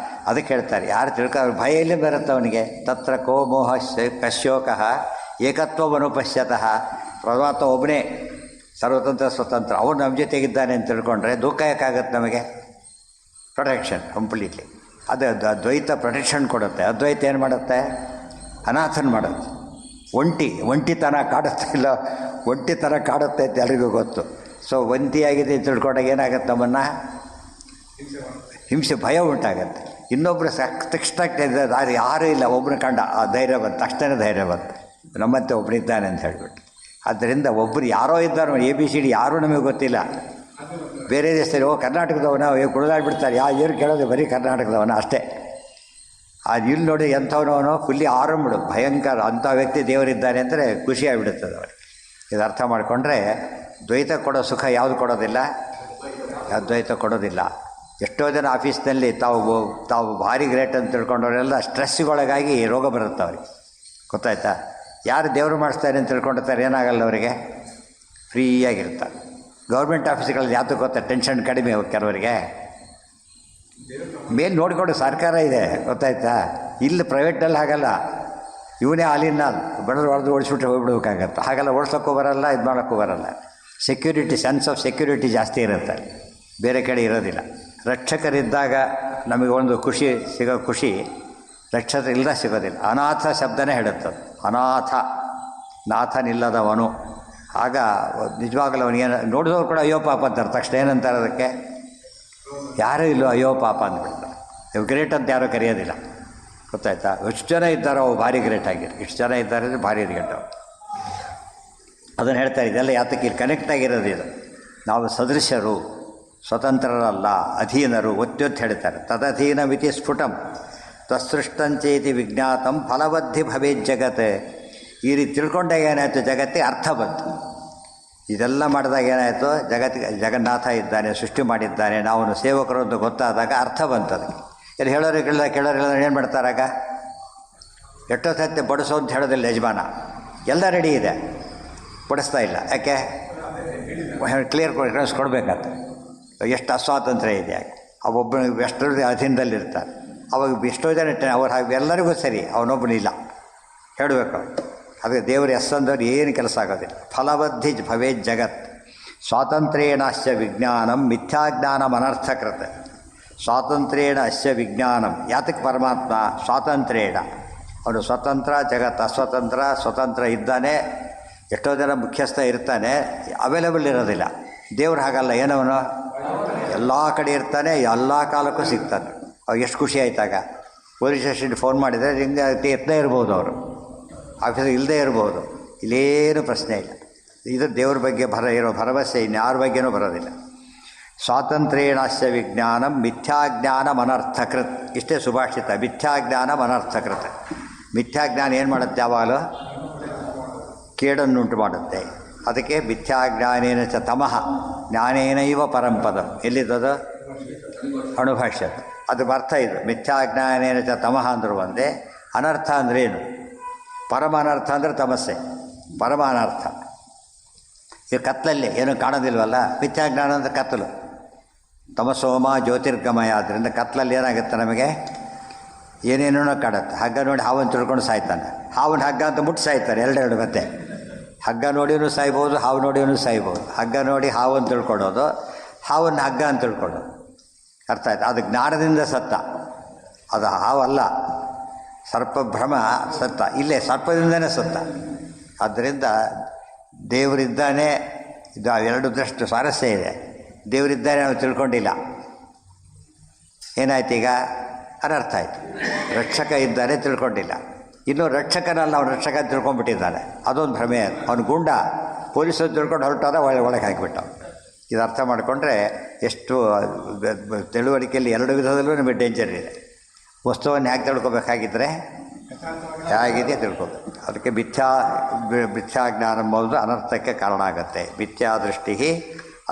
ಅದಕ್ಕೆ ಹೇಳ್ತಾರೆ ಯಾರು ತಿಳ್ಕೊ ಭಯ ಎಲ್ಲಿ ಬರುತ್ತೆ ಅವನಿಗೆ. ತತ್ರ ಕೋ ಮೋಹ ಕಶ್ಯೋಕಃ ಏಕತ್ವವನುಪಶ್ಯತಃ. ಪರಮಾತ್ಮ ಒಬ್ಬನೇ ಸರ್ವತಂತ್ರ ಸ್ವತಂತ್ರ, ಅವನು ನಮ್ಮ ಜೊತೆಗಿದ್ದಾನೆ ಅಂತ ತಿಳ್ಕೊಂಡ್ರೆ ದುಃಖ ಯಾಕಾಗತ್ತೆ ನಮಗೆ. Protection completely. ಅದು ದ್ವೈತ ಪ್ರೊಟೆಕ್ಷನ್ ಕೊಡುತ್ತೆ. ಅದ್ವೈತ ಏನು ಮಾಡುತ್ತೆ, ಅನಾಥನ ಮಾಡುತ್ತೆ. ಒಂಟಿತನ ಕಾಡುತ್ತೆ, ಇಲ್ಲ ಒಂಟಿತನ ಕಾಡುತ್ತೆ ಅಂತ ಎಲ್ರಿಗೂ ಗೊತ್ತು. ಸೊ ಒಂಟಿಯಾಗಿದೆ ಅಂತ ತಿಳ್ಕೊಂಡಾಗ ಏನಾಗುತ್ತೆ, ನಮ್ಮನ್ನು ಹಿಂಸೆ ಭಯ ಉಂಟಾಗತ್ತೆ. ಇನ್ನೊಬ್ಬರು ತಕ್ಷಣ ಯಾರೂ ಇಲ್ಲ, ಒಬ್ಬರು ಕಂಡ ಆ ಧೈರ್ಯ ಬಂತು, ತಕ್ಷಣ ಧೈರ್ಯ ಬಂತು ನಮ್ಮಂತೆ ಒಬ್ಬರಿದ್ದಾನೆ ಅಂತ ಹೇಳ್ಬಿಟ್ಟು. ಆದ್ದರಿಂದ ಒಬ್ಬರು ಯಾರೋ ಇದ್ದಾರೋ ABCD ಯಾರೂ ನಮಗೆ ಗೊತ್ತಿಲ್ಲ. ಬೇರೆ ದೇಶದಲ್ಲಿ ಕರ್ನಾಟಕದವನ ಕುಡಿದಾಡ್ಬಿಡ್ತಾರೆ, ಏನು ಕೇಳೋದು ಬರೀ ಕರ್ನಾಟಕದವನ ಅಷ್ಟೇ. ಅದು ಇಲ್ಲಿ ನೋಡಿ ಎಂಥವನವನು ಫುಲ್ಲಿ ಆರಂಭಡು ಭಯಂಕರ ಅಂಥ ವ್ಯಕ್ತಿ ದೇವರಿದ್ದಾನೆ ಅಂದರೆ ಖುಷಿ ಆಗಿಬಿಡುತ್ತದೆ ಅವ್ರಿಗೆ. ಇದು ಅರ್ಥ ಮಾಡಿಕೊಂಡ್ರೆ ದ್ವೈತ ಕೊಡೋ ಸುಖ ಯಾವುದು ಕೊಡೋದಿಲ್ಲ, ಅದ್ವೈತ ಕೊಡೋದಿಲ್ಲ. ಎಷ್ಟೋ ಜನ ಆಫೀಸ್ನಲ್ಲಿ ತಾವು ಭಾರಿ ಗ್ರೇಟ್ ಅಂತ ತಿಳ್ಕೊಂಡವರೆಲ್ಲ ಸ್ಟ್ರೆಸ್ಸಿಗೊಳಗಾಗಿ ರೋಗ ಬರುತ್ತೆ ಅವ್ರಿಗೆ, ಗೊತ್ತಾಯ್ತಾ. ಯಾರು ದೇವರು ಮಾಡಿಸ್ತಾರೆ ಅಂತ ತಿಳ್ಕೊಂಡಿರ್ತಾರೆ ಏನಾಗಲ್ಲ ಅವರಿಗೆ, ಫ್ರೀಯಾಗಿರ್ತಾರೆ. ಗೌರ್ಮೆಂಟ್ ಆಫೀಸ್ಗಳಲ್ಲಿ ಯಾತಕ್ಕೆ ಗೊತ್ತಾ ಟೆನ್ಷನ್ ಕಡಿಮೆ ಕೆಲವರಿಗೆ, ಮೇಲೆ ನೋಡಿಕೊಂಡು ಸರ್ಕಾರ ಇದೆ ಗೊತ್ತಾಯ್ತಾ. ಇಲ್ಲಿ ಪ್ರೈವೇಟ್ನಲ್ಲಿ ಹಾಗಲ್ಲ, ಇವನೇ ಹಾಲಿನ ಬಡದ್ರು ಹೊಡೆದು ಓಡಿಸ್ಬಿಟ್ರೆ ಹೋಗ್ಬಿಡ್ಬೇಕಾಗತ್ತೆ. ಹಾಗೆಲ್ಲ ಓಡಿಸೋಕ್ಕೂ ಬರಲ್ಲ, ಇದು ಮಾಡೋಕ್ಕೂ ಬರಲ್ಲ. ಸೆಕ್ಯೂರಿಟಿ, ಸೆನ್ಸ್ ಆಫ್ ಸೆಕ್ಯೂರಿಟಿ ಜಾಸ್ತಿ ಇರುತ್ತೆ, ಬೇರೆ ಕಡೆ ಇರೋದಿಲ್ಲ. ರಕ್ಷಕರಿದ್ದಾಗ ನಮಗೆ ಒಂದು ಖುಷಿ ಸಿಗೋ ಖುಷಿ ರಕ್ಷಕರಿಲ್ಲದ ಸಿಗೋದಿಲ್ಲ. ಅನಾಥ ಶಬ್ದನೇ ಹೇಳುತ್ತದೆ, ಅನಾಥ ನಾಥನಿಲ್ಲದವನು. ಆಗ ನಿಜವಾಗಲೂ ಅವನಿಗೇನು ನೋಡಿದವ್ರು ಕೂಡ ಅಯ್ಯೋ ಪಾಪ ಅಂತಾರೆ. ತಕ್ಷಣ ಏನಂತಾರೆ ಅದಕ್ಕೆ, ಯಾರೂ ಇಲ್ಲೋ ಅಯ್ಯೋ ಪಾಪ ಅಂದ್ಬಿಡ್ತಾರೆ. ಇವು ಗ್ರೇಟ್ ಅಂತ ಯಾರೂ ಕರೆಯೋದಿಲ್ಲ, ಗೊತ್ತಾಯ್ತಾ. ಎಷ್ಟು ಜನ ಇದ್ದಾರೋ ಅವು ಭಾರಿ ಗ್ರೇಟ್ ಆಗಿರು, ಇಷ್ಟು ಜನ ಇದ್ದಾರೆ ಅಂದರೆ ಭಾರಿ ಗ್ರೇಟ್ ಅವು. ಅದನ್ನು ಹೇಳ್ತಾರೆ. ಇದೆಲ್ಲ ಯಾತಕ್ಕೆ ಇಲ್ಲಿ ಕನೆಕ್ಟ್ ಆಗಿರೋದು ಇದು. ನಾವು ಸದೃಶರು, ಸ್ವತಂತ್ರರಲ್ಲ, ಅಧೀನರು. ಒತ್ತೊತ್ತು ಹೇಳ್ತಾರೆ. ತದಧೀನ ಮಿತಿ ಸ್ಫುಟಂ ತತ್ಸೃಷ್ಟಂಚೇತಿ ವಿಜ್ಞಾತಂ ಫಲಬದ್ಧಿ ಭವೇತ್ ಜಗತ್. ಈ ರೀತಿ ತಿಳ್ಕೊಂಡಾಗ ಏನಾಯಿತು, ಜಗತ್ತಿಗೆ ಅರ್ಥ ಬಂತು. ಇದೆಲ್ಲ ಮಾಡಿದಾಗ ಏನಾಯಿತು, ಜಗನ್ನಾಥ ಇದ್ದಾನೆ, ಸೃಷ್ಟಿ ಮಾಡಿದ್ದಾನೆ, ನಾವು ಸೇವಕರು ಅಂತ ಗೊತ್ತಾದಾಗ ಅರ್ಥ ಬಂತು ಅದಕ್ಕೆ. ಇಲ್ಲಿ ಕೇಳೋರಿಲ್ಲ ಏನು ಮಾಡ್ತಾರಾಗ, ಎಷ್ಟೋ ಸತ್ಯ ಬಡಿಸೋ ಅಂತ ಹೇಳೋದಿಲ್ಲ ಯಜಮಾನ, ಎಲ್ಲ ರೆಡಿ ಇದೆ, ಬಡಿಸ್ತಾ ಇಲ್ಲ. ಯಾಕೆ, ಕ್ಲಿಯರ್ ಕೊಡಬೇಕಂತ. ಎಷ್ಟು ಅಸ್ವಾತಂತ್ರ್ಯ ಇದೆ. ಒಬ್ಬನು ಎಷ್ಟೋ ಅಧೀನದಲ್ಲಿರ್ತಾರೆ. ಅವಾಗ ಎಷ್ಟೋ ಜನ ಅವ್ರು ಎಲ್ಲರಿಗೂ ಸರಿ, ಅವನೊಬ್ಬನಿಲ್ಲ ಹೇಳಬೇಕು. ಅದಕ್ಕೆ ದೇವರು ಅಂದವ್ರು ಏನು ಕೆಲಸ ಆಗೋದಿಲ್ಲ. ಫಲಬದ್ಧಿ ಭವೇತ್ ಜಗತ್ ಸ್ವಾತಂತ್ರ್ಯೇಣ ಅಸ್ಯ ವಿಜ್ಞಾನಂ ಮಿಥ್ಯಾಜ್ಞಾನಂ ಅನರ್ಥಕೃತ. ಸ್ವಾತಂತ್ರ್ಯೇಣ ಅಸ್ಯ ವಿಜ್ಞಾನಂ. ಯಾತಕ್ಕೆ ಪರಮಾತ್ಮ ಸ್ವಾತಂತ್ರ್ಯೇಣ, ಅವನು ಸ್ವತಂತ್ರ, ಜಗತ್ ಅಸ್ವತಂತ್ರ. ಸ್ವತಂತ್ರ ಇದ್ದಾನೆ, ಎಷ್ಟೋ ಜನ ಮುಖ್ಯಸ್ಥ ಇರ್ತಾನೆ, ಅವೈಲೇಬಲ್ ಇರೋದಿಲ್ಲ. ದೇವ್ರು ಹಾಗಲ್ಲ, ಏನವನು ಎಲ್ಲ ಕಡೆ ಇರ್ತಾನೆ, ಎಲ್ಲ ಕಾಲಕ್ಕೂ ಸಿಗ್ತಾನೆ. ಅವಾಗ ಎಷ್ಟು ಖುಷಿ ಆಯ್ತಾಗ. ಪೊಲೀಸ್ ಸ್ಟೇಷನ್ಗೆ ಫೋನ್ ಮಾಡಿದರೆ ಹಿಂಗೆ ಎತ್ತನೇ ಇರ್ಬೋದು, ಅವರು ಆಫೀಸಿಗೆ ಇಲ್ಲದೇ ಇರ್ಬೋದು, ಇಲ್ಲೇನು ಪ್ರಶ್ನೆ ಇಲ್ಲ. ಇದು ದೇವ್ರ ಬಗ್ಗೆ ಇರೋ ಭರವಸೆ ಇನ್ಯಾರ ಬಗ್ಗೆನೂ ಬರೋದಿಲ್ಲ. ಸ್ವಾತಂತ್ರ್ಯೇಣಾಸ್ಯ ವಿಜ್ಞಾನಂ ಮಿಥ್ಯಾಜ್ಞಾನಂ ಅನರ್ಥಕೃತ್. ಇಷ್ಟೇ ಸುಭಾಷಿತ, ಮಿಥ್ಯಾಜ್ಞಾನಂ ಅನರ್ಥಕೃತ್. ಮಿಥ್ಯಾಜ್ಞಾನ ಏನು ಮಾಡುತ್ತೆ, ಯಾವಾಗಲೂ ಕೇಡನ್ನುಂಟು ಮಾಡುತ್ತೆ. ಅದಕ್ಕೆ ಮಿಥ್ಯಾಜ್ಞಾನೇನ ಚ ತಮಃ ಜ್ಞಾನೇನೈವ ಪರಂಪದಂ. ಎಲ್ಲಿದ್ದದು, ಅಣುಭಾಷ್ಯದ. ಅದು ಅರ್ಥ ಇದು. ಮಿಥ್ಯಾಜ್ಞಾನೇನ ಚ ತಮಃ ಅಂದರೂ ಒಂದೇ, ಅನರ್ಥ ಅಂದ್ರೇನು, ಪರಮ ಅನರ್ಥ ಅಂದರೆ ತಮಸ್ಸೆ, ಪರಮ ಅನರ್ಥ. ಈಗ ಕತ್ತಲಲ್ಲಿ ಏನೂ ಕಾಣೋದಿಲ್ವಲ್ಲ, ಮಿಥ್ಯಾಜ್ಞಾನ ಅಂದರೆ ಕತ್ತಲು. ತಮಸೋಮ ಜ್ಯೋತಿರ್ಗಮಯ. ಆದ್ದರಿಂದ ಕತ್ತಲಲ್ಲಿ ಏನಾಗುತ್ತೆ, ನಮಗೆ ಏನೇನೋ ಕಾಡುತ್ತೆ. ಹಗ್ಗ ನೋಡಿ ಹಾವನ್ನು ತಿಳ್ಕೊಂಡು ಸಾಯ್ತಾನೆ, ಹಾವನ್ನು ಹಗ್ಗ ಅಂತ ಮುಟ್ಟು ಸಾಯ್ತಾರೆ, ಎರಡೆರಡು ಮತ್ತೆ. ಹಗ್ಗ ನೋಡಿಯೂ ಸಾಯ್ಬೋದು, ಹಾವು ನೋಡಿಯೂ ಸಾಯ್ಬೋದು. ಹಗ್ಗ ನೋಡಿ ಹಾವನ್ನು ತಿಳ್ಕೊಳ್ಳೋದು, ಹಾವನ್ನು ಹಗ್ಗ ಅಂತ ತಿಳ್ಕೊಳ್ಳೋದು. ಅರ್ಥ ಆಯ್ತು. ಅದು ಜ್ಞಾನದಿಂದ ಸತ್ತ, ಅದು ಹಾವಲ್ಲ. ಸರ್ಪಭ್ರಮ ಸತ್ತ, ಇಲ್ಲೇ ಸರ್ಪದಿಂದನೇ ಸತ್ತ. ಆದ್ದರಿಂದ ದೇವರಿದ್ದಾನೆ, ಇದು ಎರಡು ದೃಷ್ಟು ಸ್ವಾರಸ್ಯ ಇದೆ. ದೇವರಿದ್ದಾನೆ ನಾವು ತಿಳ್ಕೊಂಡಿಲ್ಲ, ಏನಾಯ್ತು ಈಗ? ಅನರ್ಥ ಆಯಿತು. ರಕ್ಷಕ ಇದ್ದಾನೆ ತಿಳ್ಕೊಂಡಿಲ್ಲ, ಇನ್ನೂ ರಕ್ಷಕನಲ್ಲ, ಅವನು ರಕ್ಷಕ ತಿಳ್ಕೊಂಡ್ಬಿಟ್ಟಿದ್ದಾನೆ, ಅದೊಂದು ಭ್ರಮೆ. ಅವನು ಗುಂಡ, ಪೊಲೀಸರು ತಿಳ್ಕೊಂಡು ಹೊರಟಾದ ಒಳಗೆ ಹಾಕಿಬಿಟ್ಟ. ಇದು ಅರ್ಥ ಮಾಡಿಕೊಂಡ್ರೆ ಎಷ್ಟು ತಿಳುವಳಿಕೆಯಲ್ಲಿ ಎರಡು ವಿಧದಲ್ಲೂ ನಮಗೆ ಡೇಂಜರ್ ಇದೆ. ವಸ್ತುವನ್ನು ಹೇಗೆ ತಿಳ್ಕೊಬೇಕಾಗಿದ್ದರೆ ಹೇಗಿದೆ ತಿಳ್ಕೊಬೇಕು. ಅದಕ್ಕೆ ಮಿಥ್ಯಾಜ್ಞಾನ ಎಂಬುದು ಅನರ್ಥಕ್ಕೆ ಕಾರಣ ಆಗುತ್ತೆ. ಮಿಥ್ಯಾದೃಷ್ಟಿ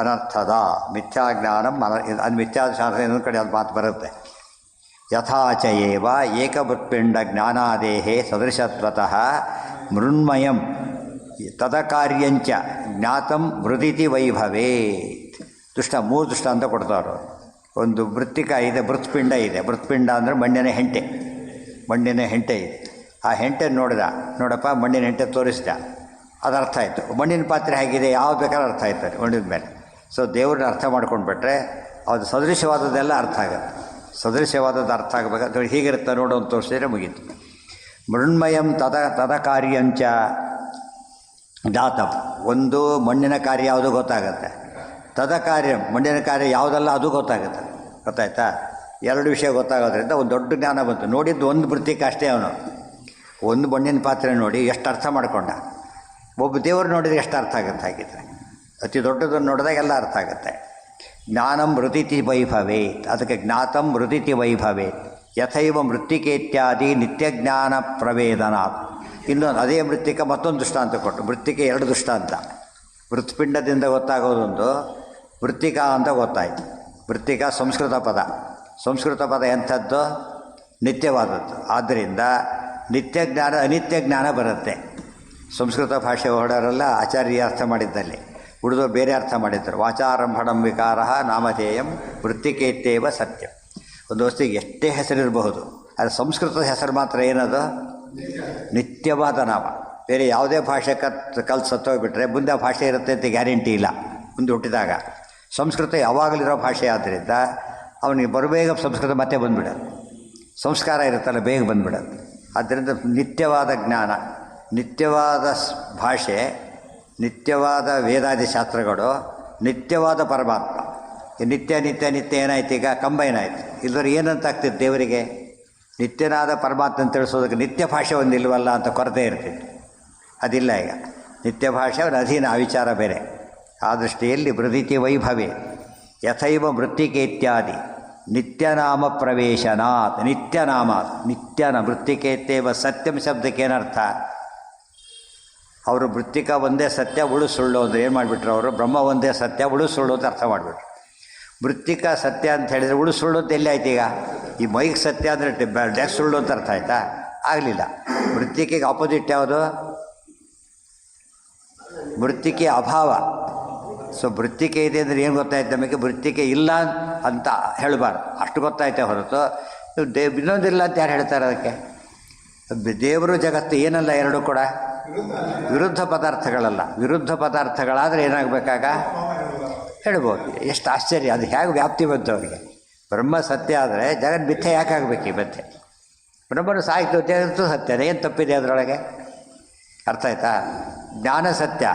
ಅನರ್ಥದ, ಮಿಥ್ಯಾಜ್ಞಾನಂ ಅದು ಮಿಥ್ಯಾಶಾಸ್ತ್ರ ಇನ್ನೊಂದು ಕಡೆ ಅದು ಮಾತು ಬರುತ್ತೆ. ಯಥಾಚಯೇವ ಏಕವೃತ್ಪಿಂಡ ಜ್ಞಾನಾದೇಹೇ ಸದೃಶತ್ವತಃ ಮೃಣ್ಮಯಂ ತದಕಾರ್ಯಂಚ ಜ್ಞಾತಂ ವೃದಿತಿ ವೈಭವೇತ್. ಮೂರು ದೃಷ್ಟಾಂತ ಕೊಡ್ತಾರೋ. ಒಂದು ಮೃತ್ತಿಕ ಇದೆ, ಮೃತ್ಪಿಂಡ ಇದೆ. ಮೃತ್ಪಿಂಡ ಅಂದರೆ ಮಣ್ಣಿನ ಹೆಂಟೆ, ಮಣ್ಣಿನ ಹೆಂಟೆ ಇದೆ. ಆ ಹೆಂಟೆ ನೋಡಪ್ಪ ಮಣ್ಣಿನ ಹೆಂಟೆ ತೋರಿಸ್ದ, ಅದು ಅರ್ಥ ಆಯಿತು. ಮಣ್ಣಿನ ಪಾತ್ರೆ ಹೇಗಿದೆ, ಯಾವ್ದು ಬೇಕಾದ್ರೂ ಅರ್ಥ ಆಯ್ತಾರೆ ಮಣ್ಣಿನ ಮೇಲೆ. ಸೊ ದೇವ್ರನ್ನ ಅರ್ಥ ಮಾಡ್ಕೊಂಡ್ಬಿಟ್ರೆ ಅದು ಸದೃಶವಾದದ್ದೆಲ್ಲ ಅರ್ಥ ಆಗುತ್ತೆ. ಸದೃಶವಾದದ್ದು ಅರ್ಥ ಆಗಬೇಕಾದ್ರೆ ಹೀಗಿರುತ್ತೆ ನೋಡು ಅಂತ ತೋರಿಸಿದ್ರೆ ಮುಗೀತು. ಮೃಣ್ಮಯಂ ತದ ಕಾರ್ಯಂಚ ಜ್ಞಾತಂ. ಒಂದು ಮಣ್ಣಿನ ಕಾರ್ಯ ಯಾವುದು ಗೊತ್ತಾಗುತ್ತೆ, ತದ ಕಾರ್ಯ ಮಣ್ಣಿನ ಕಾರ್ಯ ಯಾವುದಲ್ಲ ಅದು ಗೊತ್ತಾಗುತ್ತೆ. ಗೊತ್ತಾಯ್ತಾ? ಎರಡು ವಿಷಯ ಗೊತ್ತಾಗೋದ್ರಿಂದ ಒಂದು ದೊಡ್ಡ ಜ್ಞಾನ ಬಂತು. ನೋಡಿದ್ದು ಒಂದು ವೃತ್ತಿಕ ಅಷ್ಟೇ. ಅವನು ಒಂದು ಮಣ್ಣಿನ ಪಾತ್ರೆ ನೋಡಿ ಎಷ್ಟು ಅರ್ಥ ಮಾಡಿಕೊಂಡ. ಒಬ್ಬ ದೇವರು ನೋಡಿದರೆ ಎಷ್ಟು ಅರ್ಥ ಆಗುತ್ತೆ. ಹಾಗಿದ್ರೆ ಅತಿ ದೊಡ್ಡದನ್ನು ನೋಡಿದಾಗ ಎಲ್ಲ ಅರ್ಥ ಆಗುತ್ತೆ. ಜ್ಞಾನಂ ಮೃದಿತಿ ವೈಭವೇತ್. ಅದಕ್ಕೆ ಜ್ಞಾತಂ ಮೃದಿತಿ ವೈಭವೇತ್. ಯಥೈವ ಮೃತ್ತಿಕೇತ್ಯಾದಿ ನಿತ್ಯಜ್ಞಾನ ಪ್ರವೇದನಾತ್. ಇನ್ನೊಂದು ಅದೇ ಮೃತ್ತಿಕ ಮತ್ತೊಂದು ದೃಷ್ಟಾಂತ ಕೊಟ್ಟು, ಮೃತ್ತಿಕೆ ಎರಡು ದೃಷ್ಟಾಂತ. ಮೃತ್ಪಿಂಡದಿಂದ ಗೊತ್ತಾಗೋದೊಂದು, ವೃತ್ತಿಕ ಅಂತ ಗೊತ್ತಾಯಿತು. ವೃತ್ತಿಕ ಸಂಸ್ಕೃತ ಪದ. ಸಂಸ್ಕೃತ ಪದ ಎಂಥದ್ದು? ನಿತ್ಯವಾದದ್ದು. ಆದ್ದರಿಂದ ನಿತ್ಯ ಜ್ಞಾನ ಅನಿತ್ಯ ಜ್ಞಾನ ಬರುತ್ತೆ. ಸಂಸ್ಕೃತ ಭಾಷೆ ಹೊರಡೋರೆಲ್ಲ ಆಚಾರ್ಯ ಅರ್ಥ ಮಾಡಿದ್ದಲ್ಲಿ, ಉಳಿದವರು ಬೇರೆ ಅರ್ಥ ಮಾಡಿದ್ದರು. ವಾಚಾರಂಭಣಂ ವಿಕಾರ ನಾಮಧೇಯಂ ವೃತ್ತಿಕೇತ್ಯೇವ ಸತ್ಯಂ. ಒಂದು ವಸ್ತುವಿಗೆ ಎಷ್ಟೇ ಹೆಸರಿರಬಹುದು, ಅದು ಸಂಸ್ಕೃತದ ಹೆಸರು ಮಾತ್ರ ಏನದು? ನಿತ್ಯವಾದ ನಾಮ. ಬೇರೆ ಯಾವುದೇ ಭಾಷೆ ಕಲ್ತು ಸತ್ತೋಗ್ಬಿಟ್ರೆ ಮುಂದೆ ಭಾಷೆ ಇರುತ್ತೆ ಅಂತ ಗ್ಯಾರಂಟಿ ಇಲ್ಲ. ಮುಂದೆ ಹುಟ್ಟಿದಾಗ ಸಂಸ್ಕೃತ ಯಾವಾಗಲಿರೋ ಭಾಷೆ ಆದ್ದರಿಂದ ಅವನಿಗೆ ಬರಬೇಗ ಸಂಸ್ಕೃತ ಮತ್ತೆ ಬಂದುಬಿಡೋದು. ಸಂಸ್ಕಾರ ಇರುತ್ತಲ್ಲ, ಬೇಗ ಬಂದುಬಿಡೋದು. ಆದ್ದರಿಂದ ನಿತ್ಯವಾದ ಜ್ಞಾನ, ನಿತ್ಯವಾದ ಭಾಷೆ, ನಿತ್ಯವಾದ ವೇದಾದಿ ಶಾಸ್ತ್ರಗಳು, ನಿತ್ಯವಾದ ಪರಮಾತ್ಮ. ನಿತ್ಯ ನಿತ್ಯ ನಿತ್ಯ ಏನಾಯ್ತು ಈಗ? ಕಂಬೈನ್ ಆಯಿತು. ಇಲ್ಲದ್ರೆ ಏನಂತ ಆಗ್ತಿತ್ತು ದೇವರಿಗೆ? ನಿತ್ಯನಾದ ಪರಮಾತ್ಮ ಅಂತ ತಿಳಿಸೋದಕ್ಕೆ ನಿತ್ಯ ಭಾಷೆ ಒಂದು ಇಲ್ವಲ್ಲ ಅಂತ ಕೊರತೆ ಇರ್ತಿತ್ತು. ಅದಿಲ್ಲ ಈಗ. ನಿತ್ಯ ಭಾಷೆ ಅವನ ಅಧೀನ, ಆ ವಿಚಾರ ಬೇರೆ. ಆ ದೃಷ್ಟಿಯಲ್ಲಿ ವೃದಿತಿ ವೈಭವೇ ಯಥೈವ ಮೃತ್ತಿಕೆ ಇತ್ಯಾದಿ ನಿತ್ಯನಾಮ ಪ್ರವೇಶನಾತ್. ನಿತ್ಯನಾಮ, ನಿತ್ಯನ ಮೃತ್ತಿಕೇತ್ಯವ ಸತ್ಯಂ ಶಬ್ದಕ್ಕೆ ಏನರ್ಥ? ಅವರು ಮೃತ್ತಿಕ ಒಂದೇ ಸತ್ಯ, ಉಳು ಸುಳ್ಳು ಅಂದರೆ ಏನು ಮಾಡಿಬಿಟ್ರು ಅವರು? ಬ್ರಹ್ಮ ಒಂದೇ ಸತ್ಯ, ಉಳು ಸುಳ್ಳು ಅಂತ ಅರ್ಥ ಮಾಡಿಬಿಟ್ರು. ಮೃತ್ತಿಕ ಸತ್ಯ ಅಂತ ಹೇಳಿದರೆ ಉಳು ಸುಳ್ಳು ಅಂತ ಎಲ್ಲಿ ಆಯ್ತು ಈಗ? ಈ ಮೈಗೆ ಸತ್ಯ ಅಂದರೆ ಡ್ಯಾಕ್ ಸುಳ್ಳು ಅಂತ ಅರ್ಥ ಆಯ್ತಾ? ಆಗಲಿಲ್ಲ. ಮೃತ್ತಿಕೆಗೆ ಆಪೋಸಿಟ್ ಯಾವುದು? ಮೃತ್ತಿಕೆ ಅಭಾವ. ಸೊ ಮೃತ್ತಿಕೆ ಇದೆ ಅಂದರೆ ಏನು ಗೊತ್ತಾಯ್ತು ನಮಗೆ? ಮೃತ್ತಿಕೆ ಇಲ್ಲ ಅಂತ ಹೇಳಬಾರ್ದು, ಅಷ್ಟು ಗೊತ್ತಾಯ್ತೆ ಹೊರತು ಇನ್ನೊಂದಿಲ್ಲ ಅಂತ ಯಾರು ಹೇಳ್ತಾರೆ? ಅದಕ್ಕೆ ದೇವರು ಜಗತ್ತು ಏನಲ್ಲ, ಎರಡೂ ಕೂಡ ವಿರುದ್ಧ ಪದಾರ್ಥಗಳಲ್ಲ. ವಿರುದ್ಧ ಪದಾರ್ಥಗಳಾದರೆ ಏನಾಗಬೇಕಾಗ ಹೇಳ್ಬೋದು. ಎಷ್ಟು ಆಶ್ಚರ್ಯ! ಅದು ಹೇಗೆ ವ್ಯಾಪ್ತಿ ಬಂತು ಅವರಿಗೆ? ಬ್ರಹ್ಮ ಸತ್ಯ ಆದರೆ ಜಗತ್ ಮಿಥ್ಯೆ ಯಾಕೆ ಆಗಬೇಕು? ಈ ಮತ್ತೆ ಬ್ರಹ್ಮನು ಸಾಹಿತ್ಯ ಜಗತ್ತು ಸತ್ಯನೇ, ಏನು ತಪ್ಪಿದೆ ಅದರೊಳಗೆ? ಅರ್ಥ ಆಯ್ತಾ? ಜ್ಞಾನ ಸತ್ಯ,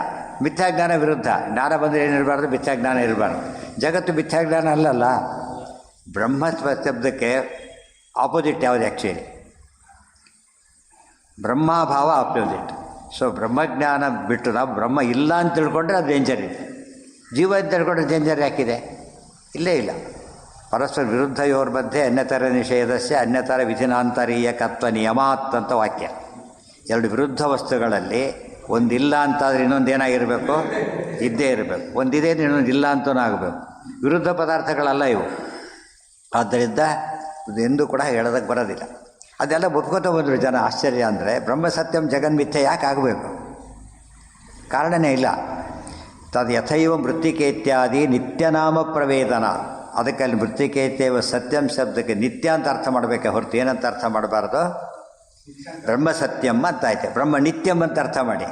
ಮಿಥ್ಯಾಜ್ಞಾನ ವಿರುದ್ಧ. ಜ್ಞಾನ ಬಂದರೆ ಏನಿರಬಾರ್ದು? ಮಿಥ್ಯಾಜ್ಞಾನ ಇರಬಾರ್ದು. ಜಗತ್ತು ಮಿಥ್ಯಾಜ್ಞಾನ ಅಲ್ಲಲ್ಲ. ಬ್ರಹ್ಮ ಶಬ್ದಕ್ಕೆ ಆಪೋಸಿಟ್ ಯಾವುದು ಆ್ಯಕ್ಚುಲಿ? ಬ್ರಹ್ಮಾಭಾವ ಆಪೋಸಿಟ್. ಸೊ ಬ್ರಹ್ಮಜ್ಞಾನ ಬಿಟ್ಟು ನಾವು ಬ್ರಹ್ಮ ಇಲ್ಲ ಅಂತ ತಿಳ್ಕೊಂಡ್ರೆ ಅದು ಡೇಂಜರ್ ಇದೆ. ಜೀವ ಅಂತ ತಿಳ್ಕೊಂಡ್ರೆ ಡೇಂಜರ್ ಯಾಕಿದೆ? ಇಲ್ಲೇ ಇಲ್ಲ. ಪರಸ್ಪರ ವಿರುದ್ಧಯೋರ್ ಮಧ್ಯೆ ಅನ್ಯತರ ನಿಷೇಧಸ್ಯ ಅನ್ಯತರ ವಿಧಿನಾಂತರೀಯ ಕತ್ವ ನಿಯಮಾತ್ ಅಂತ ವಾಕ್ಯ. ಎರಡು ವಿರುದ್ಧ ವಸ್ತುಗಳಲ್ಲಿ ಒಂದಿಲ್ಲ ಅಂತಾದರೆ ಇನ್ನೊಂದು ಏನಾಗಿರಬೇಕು? ಇದ್ದೇ ಇರಬೇಕು. ಒಂದಿದೆ ಅಂದರೆ ಇನ್ನೊಂದು ಇಲ್ಲ ಅಂತಲೂ ಆಗಬೇಕು. ವಿರುದ್ಧ ಪದಾರ್ಥಗಳಲ್ಲ ಇವು. ಆದ್ದರಿಂದ ಎಂದು ಕೂಡ ಹೇಳೋದಕ್ಕೆ ಬರೋದಿಲ್ಲ. ಅದೆಲ್ಲ ಒಪ್ಕೋತ ಬಂದರು ಜನ. ಆಶ್ಚರ್ಯ ಅಂದರೆ ಬ್ರಹ್ಮ ಸತ್ಯಂ ಜಗನ್ಮಿಥ್ಯೆ ಯಾಕೆ ಆಗಬೇಕು? ಕಾರಣನೇ ಇಲ್ಲ. ತದ್ ಯಥೈವ ಮೃತ್ತಿಕೆ ಇತ್ಯಾದಿ ನಿತ್ಯನಾಮ ಪ್ರವೇದನ. ಅದಕ್ಕೆ ಅಲ್ಲಿ ಮೃತ್ತಿಕೇತ್ಯವ ಸತ್ಯಂ ಶಬ್ದಕ್ಕೆ ನಿತ್ಯ ಅಂತ ಅರ್ಥ ಮಾಡಬೇಕೆ ಹೊರತು ಏನಂತ ಅರ್ಥ ಮಾಡಬಾರ್ದು? ಬ್ರಹ್ಮ ಸತ್ಯಂ ಅಂತ ಆಯ್ತು. ಬ್ರಹ್ಮ ನಿತ್ಯಂ ಅಂತ ಅರ್ಥ ಮಾಡಿ.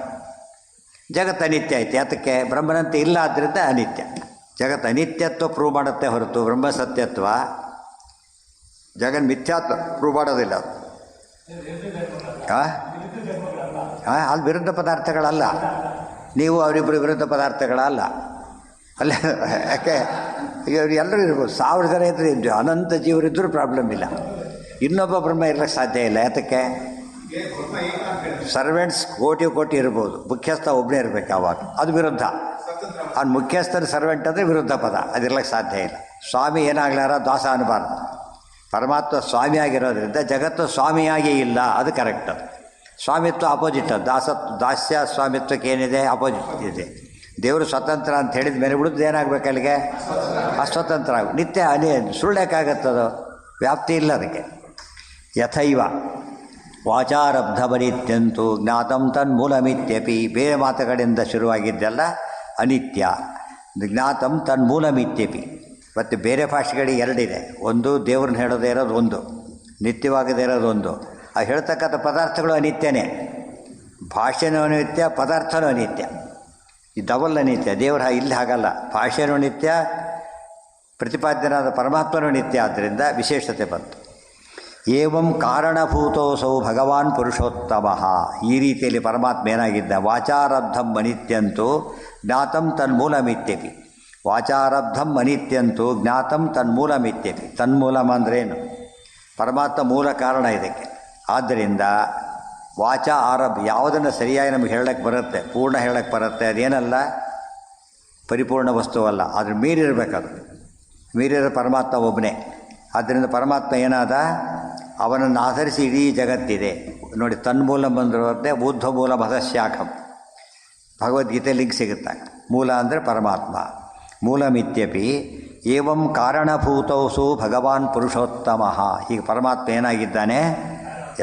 ಜಗತ್ತು ಅನಿತ್ಯ ಐತೆ. ಅದಕ್ಕೆ ಬ್ರಹ್ಮನಂತೆ ಇಲ್ಲ ಆದ್ದರಿಂದ ಅನಿತ್ಯ. ಜಗತ್ತು ಅನಿತ್ಯತ್ವ ಪ್ರೂವ್ ಮಾಡುತ್ತೆ ಹೊರತು ಬ್ರಹ್ಮ ಸತ್ಯತ್ವ ಜಗನ್ ಮಿಥ್ಯಾತ್ವ ಪ್ರೂವ್ ಮಾಡೋದಿಲ್ಲ ಅದು. ಅಲ್ಲಿ ವಿರುದ್ಧ ಪದಾರ್ಥಗಳಲ್ಲ, ನೀವು ಅವರಿಬ್ಬರು ವಿರುದ್ಧ ಪದಾರ್ಥಗಳಲ್ಲ ಅಲ್ಲ. ಯಾಕೆ ಇವರು ಎಲ್ಲರೂ ಇರ್ಬೋದು, 1000 ಜನ ಇದ್ದರೆ ಅನಂತ ಜೀವರಿದ್ದರೂ ಪ್ರಾಬ್ಲಮ್ ಇಲ್ಲ. ಇನ್ನೊಬ್ಬ ಬ್ರಹ್ಮ ಇರಲಿಕ್ಕೆ ಸಾಧ್ಯ ಇಲ್ಲ. ಯಾತಕ್ಕೆ? ಸರ್ವೆಂಟ್ಸ್ ಕೋಟಿ ಇರ್ಬೋದು, ಮುಖ್ಯಸ್ಥ ಒಬ್ಬನೇ ಇರಬೇಕು ಆವಾಗ, ಅದು ವಿರುದ್ಧ. ಅವ್ನು ಮುಖ್ಯಸ್ಥರ ಸರ್ವೆಂಟ್ ಅಂದರೆ ವಿರುದ್ಧ ಪದ, ಅದಿರ್ಲಿಕ್ಕೆ ಸಾಧ್ಯ ಇಲ್ಲ. ಸ್ವಾಮಿ ಏನಾಗಲಾರ ದಾಸ ಅನ್ನಬಾರ್ದು. ಪರಮಾತ್ಮ ಸ್ವಾಮಿಯಾಗಿರೋದ್ರಿಂದ ಜಗತ್ತು ಸ್ವಾಮಿಯಾಗಿ ಇಲ್ಲ, ಅದು ಕರೆಕ್ಟ್. ಅದು ಸ್ವಾಮಿತ್ವ ಅಪೋಸಿಟ್. ದಾಸ್ಯ ಸ್ವಾಮಿತ್ವಕ್ಕೆ ಏನಿದೆ? ಅಪೋಸಿಟ್ ಇದೆ. ದೇವರು ಸ್ವತಂತ್ರ ಅಂತ ಹೇಳಿದ ಮೇಲೆ ಬಿಡುದು ಏನಾಗಬೇಕು ಅಲ್ಲಿಗೆ? ಅಸ್ವತಂತ್ರ ಆಗ ನಿತ್ಯ ಸುಳ್ಳ್ಯಾಕಾಗತ್ತದು? ವ್ಯಾಪ್ತಿ ಇಲ್ಲ ಅದಕ್ಕೆ. ಯಥೈವ ವಾಚಾರಬ್ಧವನಿತ್ಯಂತೂ ಜ್ಞಾತಂ ತನ್ಮೂಲಮಿತ್ಯಪಿ. ಬೇರೆ ಮಾತುಗಳಿಂದ ಶುರುವಾಗಿದ್ದೆಲ್ಲ ಅನಿತ್ಯ. ಜ್ಞಾತಂ ತನ್ಮೂಲಮಿತ್ಯಪಿ. ಮತ್ತು ಬೇರೆ ಭಾಷೆಗಳಿಗೆ ಎರಡಿದೆ. ಒಂದು ದೇವ್ರನ್ನ ಹೇಳೋದೇ ಇರೋದು, ಒಂದು ನಿತ್ಯವಾಗದೇ ಇರೋದು ಒಂದು. ಆ ಹೇಳ್ತಕ್ಕಂಥ ಪದಾರ್ಥಗಳು ಅನಿತ್ಯನೇ. ಭಾಷೆನೂ ಅನಿತ್ಯ, ಪದಾರ್ಥನೂ ಅನಿತ್ಯ. ಈ ಡಬಲ್ ಅನಿತ್ಯ. ದೇವರ ಇಲ್ಲಿ ಹಾಗಲ್ಲ. ಭಾಷೆನೂ ನಿತ್ಯ, ಪ್ರತಿಪಾದ್ಯನಾದ ಪರಮಾತ್ಮನೂ ನಿತ್ಯ. ಆದ್ದರಿಂದ ವಿಶೇಷತೆ ಬಂತು. ಏವಂ ಕಾರಣಭೂತೋಸೌ ಭಗವಾನ್ ಪುರುಷೋತ್ತಮ. ಈ ರೀತಿಯಲ್ಲಿ ಪರಮಾತ್ಮ ಏನಾಗಿದ್ದ? ವಾಚಾರಬ್ಧಂ ಅನಿತ್ಯಂತೂ ಜ್ಞಾತಂ ತನ್ಮೂಲಮಿತ್ಯಪಿ. ವಾಚಾರಬ್ಧಂ ಅನಿತ್ಯಂತೂ ಜ್ಞಾತಂ ತನ್ಮೂಲಮಿತ್ಯಪಿ. ತನ್ಮೂಲಂ ಅಂದ್ರೇನು? ಪರಮಾತ್ಮ ಮೂಲ ಕಾರಣ ಇದಕ್ಕೆ. ಆದ್ದರಿಂದ ವಾಚ ಆರಭ ಯಾವುದನ್ನು ಸರಿಯಾಗಿ ನಮಗೆ ಹೇಳಕ್ಕೆ ಬರುತ್ತೆ, ಪೂರ್ಣ ಹೇಳಕ್ಕೆ ಬರುತ್ತೆ, ಅದೇನಲ್ಲ ಪರಿಪೂರ್ಣ ವಸ್ತುವಲ್ಲ, ಅದ್ರ ಮೀರಿರಬೇಕದು. ಮೀರಿರೋ ಪರಮಾತ್ಮ ಒಬ್ಬನೇ. ಆದ್ದರಿಂದ ಪರಮಾತ್ಮ ಏನಾದ? ಅವನನ್ನು ಆಧರಿಸಿ ಇಡೀ ಜಗತ್ತಿದೆ ನೋಡಿ. ತನ್ಮೂಲ ಬಂದಿರೋದೇ ಊರ್ಧ್ವ ಮೂಲ ಮದಶಾಖಂ. ಭಗವದ್ಗೀತೆ ಲಿಂಕ್ ಸಿಗುತ್ತೆ. ಮೂಲ ಅಂದರೆ ಪರಮಾತ್ಮ. ಮೂಲಮಿತ್ಯಪಿ ಏವಂ ಕಾರಣಭೂತೌಸು ಭಗವಾನ್ ಪುರುಷೋತ್ತಮ. ಹೀಗೆ ಪರಮಾತ್ಮ ಏನಾಗಿದ್ದಾನೆ?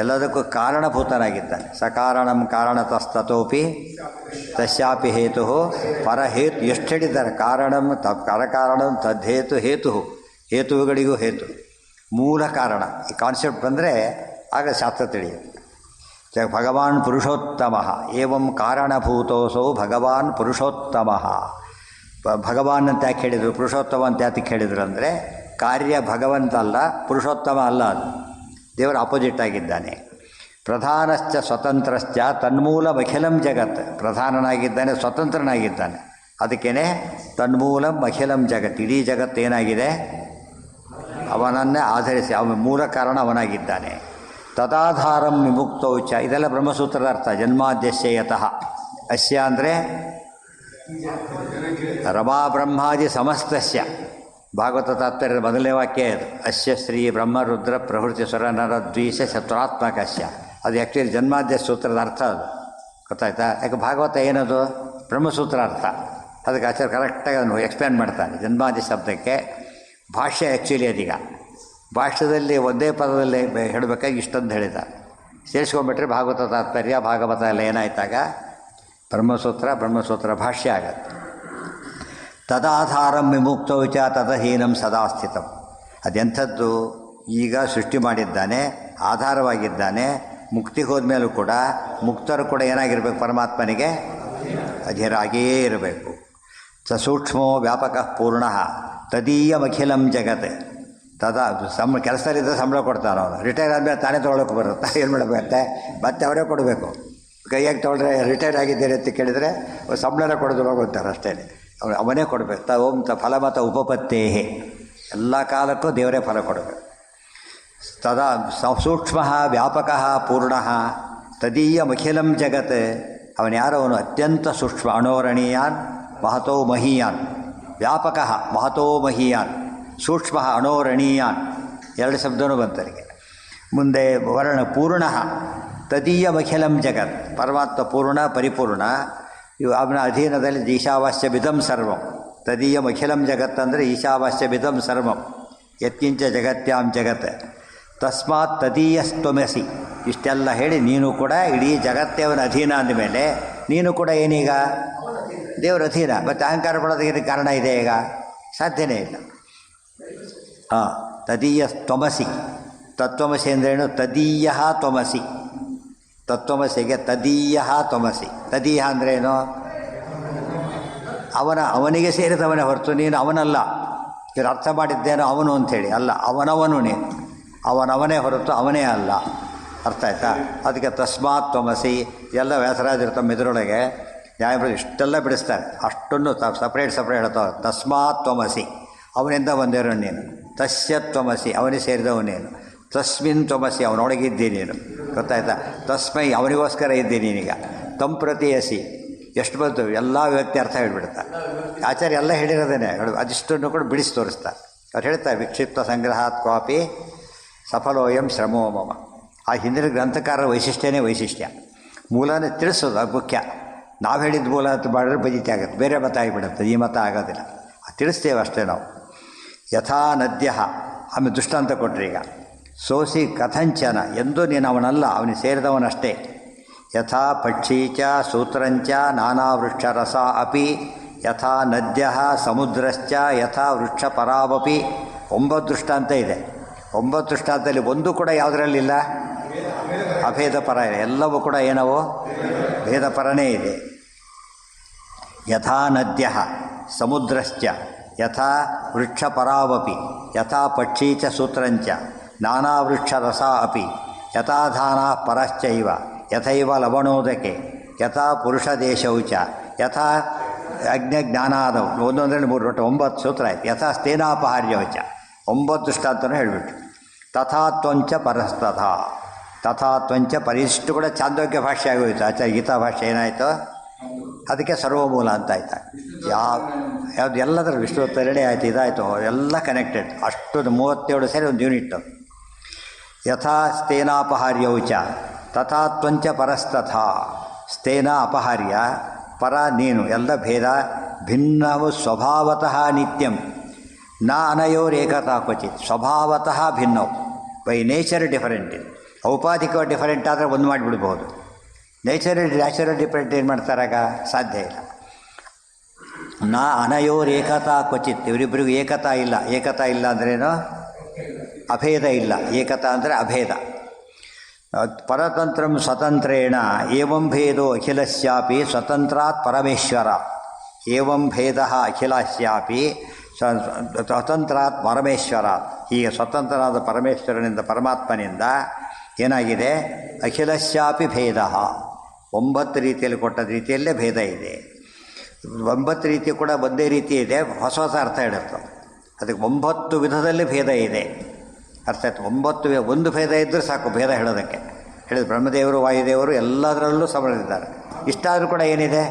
ಎಲ್ಲದಕ್ಕೂ ಕಾರಣಭೂತನಾಗಿದ್ದಾನೆ. ಸಕಾರಣಂ ಕಾರಣತಸ್ತತೋಪಿ ತಸ್ಯಾಪಿ ಹೇತು ಪರಹೇತು. ಎಷ್ಟು ಹೇಳಿದ್ದಾರೆ? ಕಾರಣಂ ಪರಕಾರಣಂ ತದ್ಹೇತು ಹೇತು. ಹೇತುಗಳಿಗೂ ಹೇತು, ಮೂಲ ಕಾರಣ. ಈ ಕಾನ್ಸೆಪ್ಟ್ ಬಂದರೆ ಆಗ ಶಾಸ್ತ್ರ ತಿಳಿಯುತ್ತೆ. ಭಗವಾನ್ ಪುರುಷೋತ್ತಮ. ಏವಂ ಕಾರಣಭೂತೋಸೌ ಭಗವಾನ್ ಪುರುಷೋತ್ತಮ. ಭಗವಾನ್ ಅಂತ ಯಾಕೆ ಹೇಳಿದರು? ಪುರುಷೋತ್ತಮ ಅಂತ ಯಾತಕ್ಕೆ ಹೇಳಿದರು ಅಂದರೆ ಕಾರ್ಯ ಭಗವಂತ ಅಲ್ಲ, ಪುರುಷೋತ್ತಮ ಅಲ್ಲ, ಅದು ದೇವರ ಅಪೋಸಿಟ್ ಆಗಿದ್ದಾನೆ. ಪ್ರಧಾನಶ್ಚ ಸ್ವತಂತ್ರಶ್ಚ ತನ್ಮೂಲಮಖಿಲಂ ಜಗತ್. ಪ್ರಧಾನನಾಗಿದ್ದಾನೆ, ಸ್ವತಂತ್ರನಾಗಿದ್ದಾನೆ. ಅದಕ್ಕೇ ತನ್ಮೂಲಂ ಅಖಿಲಂ ಜಗತ್. ಇಡೀ ಜಗತ್ತು ಏನಾಗಿದೆ? ಅವನನ್ನೇ ಆಧರಿಸಿ, ಅವನ ಮೂಲ ಕಾರಣ ಅವನಾಗಿದ್ದಾನೆ. ತದಾಧಾರಂ ವಿಮುಕ್ತೌಚ. ಇದೆಲ್ಲ ಬ್ರಹ್ಮಸೂತ್ರದ ಅರ್ಥ. ಜನ್ಮಾದ್ಯಸ್ಯ ಯತಃ. ಅಸ್ಯ ಅಂದರೆ ರಮಾ ಬ್ರಹ್ಮಾದಿ ಸಮಸ್ತಸ್ಯ. ಭಾಗವತ ತಾತ್ಪರ್ಯದ ಮೊದಲನೇ ವಾಕ್ಯ ಅದು. ಅಸ್ಯ ಶ್ರೀ ಬ್ರಹ್ಮ ರುದ್ರ ಪ್ರವೃತ್ತಿ ಸ್ವರ ನರ ದ್ವೇಷ ಶತ್ರುತ್ಮಕಸ್ಯ. ಅದು ಆ್ಯಕ್ಚುಲಿ ಜನ್ಮಾದ್ಯ ಸೂತ್ರದ ಅರ್ಥ ಅದು. ಗೊತ್ತಾಯ್ತಾ? ಯಾಕೆ ಭಾಗವತ ಏನದು? ಬ್ರಹ್ಮಸೂತ್ರ ಅರ್ಥ. ಅದಕ್ಕೆ ಆಚಾರ್ಯ ಕರೆಕ್ಟಾಗಿ ಅದನ್ನು ಎಕ್ಸ್ಪ್ಲೇನ್ ಮಾಡ್ತಾನೆ. ಜನ್ಮಾದ್ಯ ಶಬ್ದಕ್ಕೆ ಭಾಷ್ಯ ಆ್ಯಕ್ಚುಲಿ ಅದೀಗ ಭಾಷ್ಯದಲ್ಲಿ ಒಂದೇ ಪದದಲ್ಲಿ ಹೇಳಬೇಕಾಗಿ ಇಷ್ಟೊಂದು ಹೇಳಿದ್ದಾರೆ. ಸೇರಿಸ್ಕೊಂಡ್ಬಿಟ್ರೆ ಭಾಗವತ ತಾತ್ಪರ್ಯ ಭಾಗವತ ಎಲ್ಲ ಏನಾಯ್ತಾಗ ಬ್ರಹ್ಮಸೂತ್ರ ಭಾಷ್ಯ ಆಗತ್ತೆ. ತದಾಧಾರಂ ವಿಮುಕ್ತೌಚ ತದಹೀನಂ ಸದಾ ಸ್ಥಿತಂ. ಅದೆಂಥದ್ದು? ಈಗ ಸೃಷ್ಟಿ ಮಾಡಿದ್ದಾನೆ, ಆಧಾರವಾಗಿದ್ದಾನೆ. ಮುಕ್ತಿಗೆ ಹೋದ್ಮೇಲೂ ಕೂಡ ಮುಕ್ತರು ಕೂಡ ಏನಾಗಿರ್ಬೇಕು? ಪರಮಾತ್ಮನಿಗೆ ಅಧೀರಾಗಿಯೇ ಇರಬೇಕು. ಸೂಕ್ಷ್ಮೋ ವ್ಯಾಪಕ ಪೂರ್ಣ ತದೀಯಮಖಿಲಂ ಜಗತ್. ಕೆಲಸದಲ್ಲಿದ್ದರೆ ಸಂಬಳ ಕೊಡ್ತಾನೆ ಅವನು. ರಿಟೈರ್ ಆದಮೇಲೆ ತಾನೇ ತೊಗೊಳಕ್ಕೆ ಬರುತ್ತೆ. ಏನು ಮಾಡಬೇಕಂತೆ? ಮತ್ತೆ ಅವರೇ ಕೊಡಬೇಕು. ಕೈಯಾಗಿ ತೊಗೊಳ್ರೆ ರಿಟೈರ್ ಆಗಿದ್ದೀರಿ ಅಂತ ಕೇಳಿದರೆ ಸಂಬಳನ ಕೊಡೋದು ಹೋಗುತ್ತಾರೆ ಅಷ್ಟೇ. ಅವನೇ ಕೊಡಬೇಕು. ಓಂ ಫಲಮತ ಉಪಪತ್ತೇಹೇ. ಎಲ್ಲ ಕಾಲಕ್ಕೂ ದೇವರೇ ಫಲ ಕೊಡಬೇಕು. ತದಾ ಸೂಕ್ಷ್ಮ ವ್ಯಾಪಕ ಪೂರ್ಣ ತದೀಯಮಖಿಲಂ ಜಗತ್. ಅವನು ಯಾರವನು? ಅತ್ಯಂತ ಸೂಕ್ಷ್ಮ. ಅಣೋರಣೀಯಾನ್ ಮಹತೋ ಮಹೀಯಾನ್. ವ್ಯಾಪಕ ಮಹತೋ ಮಹೀಯಾನ್. ಸೂಕ್ಷ್ಮ ಅಣೋರಣೀಯಾನ್. ಎರಡು ಶಬ್ದವೂ ಬಂತರಿಗೆ. ಮುಂದೆ ವರ್ಣ ಪೂರ್ಣ ತದೀಯಮಖಿಲಂ ಜಗತ್. ಪರಮಾತ್ಮ ಪೂರ್ಣ ಪರಿಪೂರ್ಣ. ಇವು ಅವನ ಅಧೀನದಲ್ಲಿ ಈಶಾವಾಸ್ಯ ವಿಧಂ ಸರ್ವಂ. ತದೀಯಮಖಿಲಂ ಜಗತ್ ಅಂದರೆ ಈಶಾವಾಸ್ಯ ವಿಧಂ ಸರ್ವಂ. ಯತ್ಕಿಂಚ ಜಗತ್ಯಾಂ ಜಗತ್ ತಸ್ಮಾತ್ ತದೀಯಸ್ತ್ವಮಸಿ. ಇಷ್ಟೆಲ್ಲ ಹೇಳಿ ನೀನು ಕೂಡ ಇಡೀ ಜಗತ್ತೇ ಅವನ ಅಧೀನ ಅಂದಮೇಲೆ ನೀನು ಕೂಡ ಏನೀಗ ದೇವರ ಅಧೀನ. ಮತ್ತು ಅಹಂಕಾರ ಪಡೋದಕ್ಕೆ ಕಾರಣ ಇದೆ ಈಗ? ಸಾಧ್ಯನೇ ಇಲ್ಲ. ತದೀಯ ತ್ವಮಸಿ. ತತ್ವಮಸಿ ಅಂದ್ರೇನು? ತದೀಯ ತ್ವಮಸಿ. ತತ್ವಮಸಿಗೆ ತದೀಯ ತ್ವಮಸಿ. ತದೀಯ ಅಂದ್ರೇನು? ಅವನಿಗೆ ಸೇರಿದವನೇ ಹೊರತು ನೀನು ಅವನಲ್ಲ. ಇವರು ಅರ್ಥ ಮಾಡಿದ್ದೇನೋ ಅವನು ಅಂಥೇಳಿ ಅಲ್ಲ, ಅವನವನು ನೀನು. ಅವನವನೇ ಹೊರತು ಅವನೇ ಅಲ್ಲ. ಅರ್ಥ ಆಯ್ತಾ? ಅದಕ್ಕೆ ತಸ್ಮಾತ್ ತ್ವಮಸಿ ಎಲ್ಲ ವ್ಯಾಸರಾಜರು ತಮ್ಮ ಇದರೊಳಗೆ ನ್ಯಾಯಬದ್ಧ ಇಷ್ಟೆಲ್ಲ ಬಿಡಿಸ್ತಾರೆ. ಅಷ್ಟನ್ನು ಸಪ್ರೇಟ್ ಹೇಳ್ತಾವೆ. ತಸ್ಮಾತ್ ತ್ವಮಸಿ ಅವನಿಂದ ಬಂದಿರೋ ನೀನು, ತಸ್ಯ ತ್ವಮಸಿ ಅವನಿಗೆ ಸೇರಿದವನೇನು, ತಸ್ಮಿನ್ ತ್ವಮಸಿ ಅವನೊಳಗಿದ್ದೀನಿ ನೀನು. ಗೊತ್ತಾಯ್ತಾ? ತಸ್ಮೈ ಅವನಿಗೋಸ್ಕರ ಇದ್ದೀನಿ ನೀನೀಗ. ತಂ ಪ್ರತಿ ಹಸಿ ಎಷ್ಟು ಬಂತು ಎಲ್ಲ ವ್ಯಕ್ತಿ ಅರ್ಥ ಹೇಳ್ಬಿಡ್ತಾರೆ. ಆಚಾರ್ಯ ಎಲ್ಲ ಹೇಳಿರೋದೇನೆ, ಅದಿಷ್ಟನ್ನು ಕೂಡ ಬಿಡಿಸಿ ತೋರಿಸ್ತಾರೆ. ಅವ್ರು ಹೇಳ್ತಾರೆ ವಿಕ್ಷಿಪ್ತ ಸಂಗ್ರಹಾತ್ ಕ್ವಾಪಿ ಸಫಲೋಯಂ ಶ್ರಮೋ ಮಮ. ಆ ಹಿಂದಿನ ಗ್ರಂಥಕಾರರ ವೈಶಿಷ್ಟ್ಯನೇ ವೈಶಿಷ್ಟ್ಯ. ಮೂಲನೇ ತಿಳಿಸೋದು ಅದು ಮುಖ್ಯ. ನಾವು ಹೇಳಿದ ಮೂಲ ಅಂತ ಮಾಡಿದ್ರೆ ಬಜಿತಿ ಆಗುತ್ತೆ, ಬೇರೆ ಮತ ಆಗಿಬಿಡುತ್ತೆ, ಈ ಮತ ಆಗೋದಿಲ್ಲ. ತಿಳಿಸ್ತೇವೆ ಅಷ್ಟೇ ನಾವು. ಯಥಾ ನದ್ಯ ಆಮೇಲೆ ದೃಷ್ಟಾಂತ ಕೊಟ್ಟರೆ ಈಗ ಸೋಸಿ ಕಥಂಚನ ಎಂದು ನೀನು ಅವನಲ್ಲ, ಅವನಿಗೆ ಸೇರಿದವನಷ್ಟೇ. ಯಥಾ ಪಕ್ಷೀಚ ಸೂತ್ರಂಚ ನಾನಾ ವೃಕ್ಷರಸ ಅಪಿ ಯಥಾ ನದ್ಯ ಸಮುದ್ರಶ್ಚ ಯಥಾ ವೃಕ್ಷ ಪರಾವಪಿ. 9 ದೃಷ್ಟಾಂತ ಇದೆ. 9 ದೃಷ್ಟಾಂತದಲ್ಲಿ ಒಂದು ಕೂಡ ಯಾವುದರಲ್ಲಿಲ್ಲ ಅಭೇದ ಪರ ಇದೆ. ಎಲ್ಲವೂ ಕೂಡ ಏನವು ಭೇದ ಪರನೇ ಇದೆ. ಯಥಾ ನದ್ಯ ಸಮುದ್ರಶ್ಚ ಯಥಾ ವೃಕ್ಷ ಪರಾವಪಿ ಯಥಾ ಪಕ್ಷೀಚ ಸೂತ್ರಂಚ ನಾನಾ ವೃಕ್ಷರಸ ಅಪಿ ಯಥಾಧಾನ ಪರಶ್ಚೈವ ಯಥೈವ ಲವಣೋದಕೆ ಯಥಾ ಪುರುಷದೇಶೌಚ ಯಥಾ ಅಜ್ಞಜ್ಞಾನಾದವು. ಒಂದೊಂದರಲ್ಲಿ 3 ಒಟ್ಟು 9 ಸೂತ್ರ ಆಯ್ತು. ಯಥಾ ಸ್ಥೇನಾಪಹಾರ್ಯವಚ 9 ದೃಷ್ಟಾಂತನೂ ಹೇಳಿಬಿಟ್ರು. ತಥಾತ್ವಂಚ ಪರಸ್ತಥ ತಥಾತ್ವಂಚ ಪರಿಷ್ಟು ಕೂಡ ಚಾಂದೋಗ್ಯ ಭಾಷೆ ಆಗೋಯ್ತು. ಆಚಾರ್ಯ ಗೀತಾ ಭಾಷೆ ಏನಾಯಿತು ಅದಕ್ಕೆ ಸರ್ವಮೂಲ ಅಂತ ಆಯ್ತು. ಯಾವುದು ಎಲ್ಲದರ ವಿಶ್ವೋತ್ತರಣೆ ಆಯಿತು, ಇದಾಯಿತು, ಎಲ್ಲ ಕನೆಕ್ಟೆಡ್. ಅಷ್ಟು 37 ಸೇರಿ ಒಂದು ಯೂನಿಟ್. ಯಥಾ ಸ್ಥೇನಾಪಹಾರ್ಯೌಚ ತಥಾತ್ವಂಚ ಪರಸ್ತಥ. ಸ್ಥೇನ ಅಪಹಾರ್ಯ, ಪರ ನೀನು, ಎಲ್ಲ ಭೇದ. ಭಿನ್ನವು ಸ್ವಭಾವತಃ ನಿತ್ಯಂ ನ ಅನಯೋರೇಕತಾ ಕ್ವಚಿತ್. ಸ್ವಭಾವತಃ ಭಿನ್ನವು, ಬೈ ನೇಚರ್ ಡಿಫರೆಂಟ್. ಔಪಾಧಿಕ ಡಿಫರೆಂಟ್ ಆದರೆ ಒಂದು ಮಾಡಿಬಿಡ್ಬೋದು. ನ್ಯಾಚುರಲ್ ಡಿಫರೆಂಟ್ ಏನು ಮಾಡ್ತಾರಾಗ ಸಾಧ್ಯ ಇಲ್ಲ. ನ ಅನಯೋರೇಕತಾ ಕ್ವಚಿತ್. ಇವರಿಬ್ಬರಿಗೂ ಏಕತಾ ಇಲ್ಲ. ಏಕತಾ ಇಲ್ಲ ಅಂದ್ರೇನು? ಅಭೇದ ಇಲ್ಲ. ಏಕತಾ ಅಂದರೆ ಅಭೇದ. ಪರತಂತ್ರಂ ಸ್ವತಂತ್ರೇಣ ಏವಂ ಭೇದೋ ಅಖಿಲಸ್ಯಾಪಿ ಸ್ವತಂತ್ರಾತ್ ಪರಮೇಶ್ವರ. ಏವಂ ಭೇದ ಅಖಿಲಸ್ಯಾಪಿ ಸ್ವತಂತ್ರಾತ್ ಪರಮೇಶ್ವರ. ಹೀಗೆ ಸ್ವತಂತ್ರನಾದ ಪರಮೇಶ್ವರನಿಂದ ಪರಮಾತ್ಮನಿಂದ ಏನಾಗಿದೆ? ಅಖಿಲಸ್ಯಾಪಿ ಭೇದ. 9 ರೀತಿಯಲ್ಲಿ ಕೊಟ್ಟ ರೀತಿಯಲ್ಲೇ ಭೇದ ಇದೆ. 9 ರೀತಿ ಕೂಡ ಒಂದೇ ರೀತಿ ಇದೆ, ಹೊಸ ಹೊಸ ಅರ್ಥ ಹೇಳುತ್ತೆ. ಅದಕ್ಕೆ 9 ವಿಧದಲ್ಲಿ ಭೇದ ಇದೆ. ಅರ್ಥ ಆಯ್ತು? 9 ಒಂದು ಭೇದ ಇದ್ದರೂ ಸಾಕು ಭೇದ ಹೇಳೋದಕ್ಕೆ. ಹೇಳಿದ ಬ್ರಹ್ಮದೇವರು ವಾಯುದೇವರು ಎಲ್ಲದರಲ್ಲೂ ಸಮರಿದ್ದಾರೆ. ಇಷ್ಟಾದರೂ ಕೂಡ ಏನಿದೆ?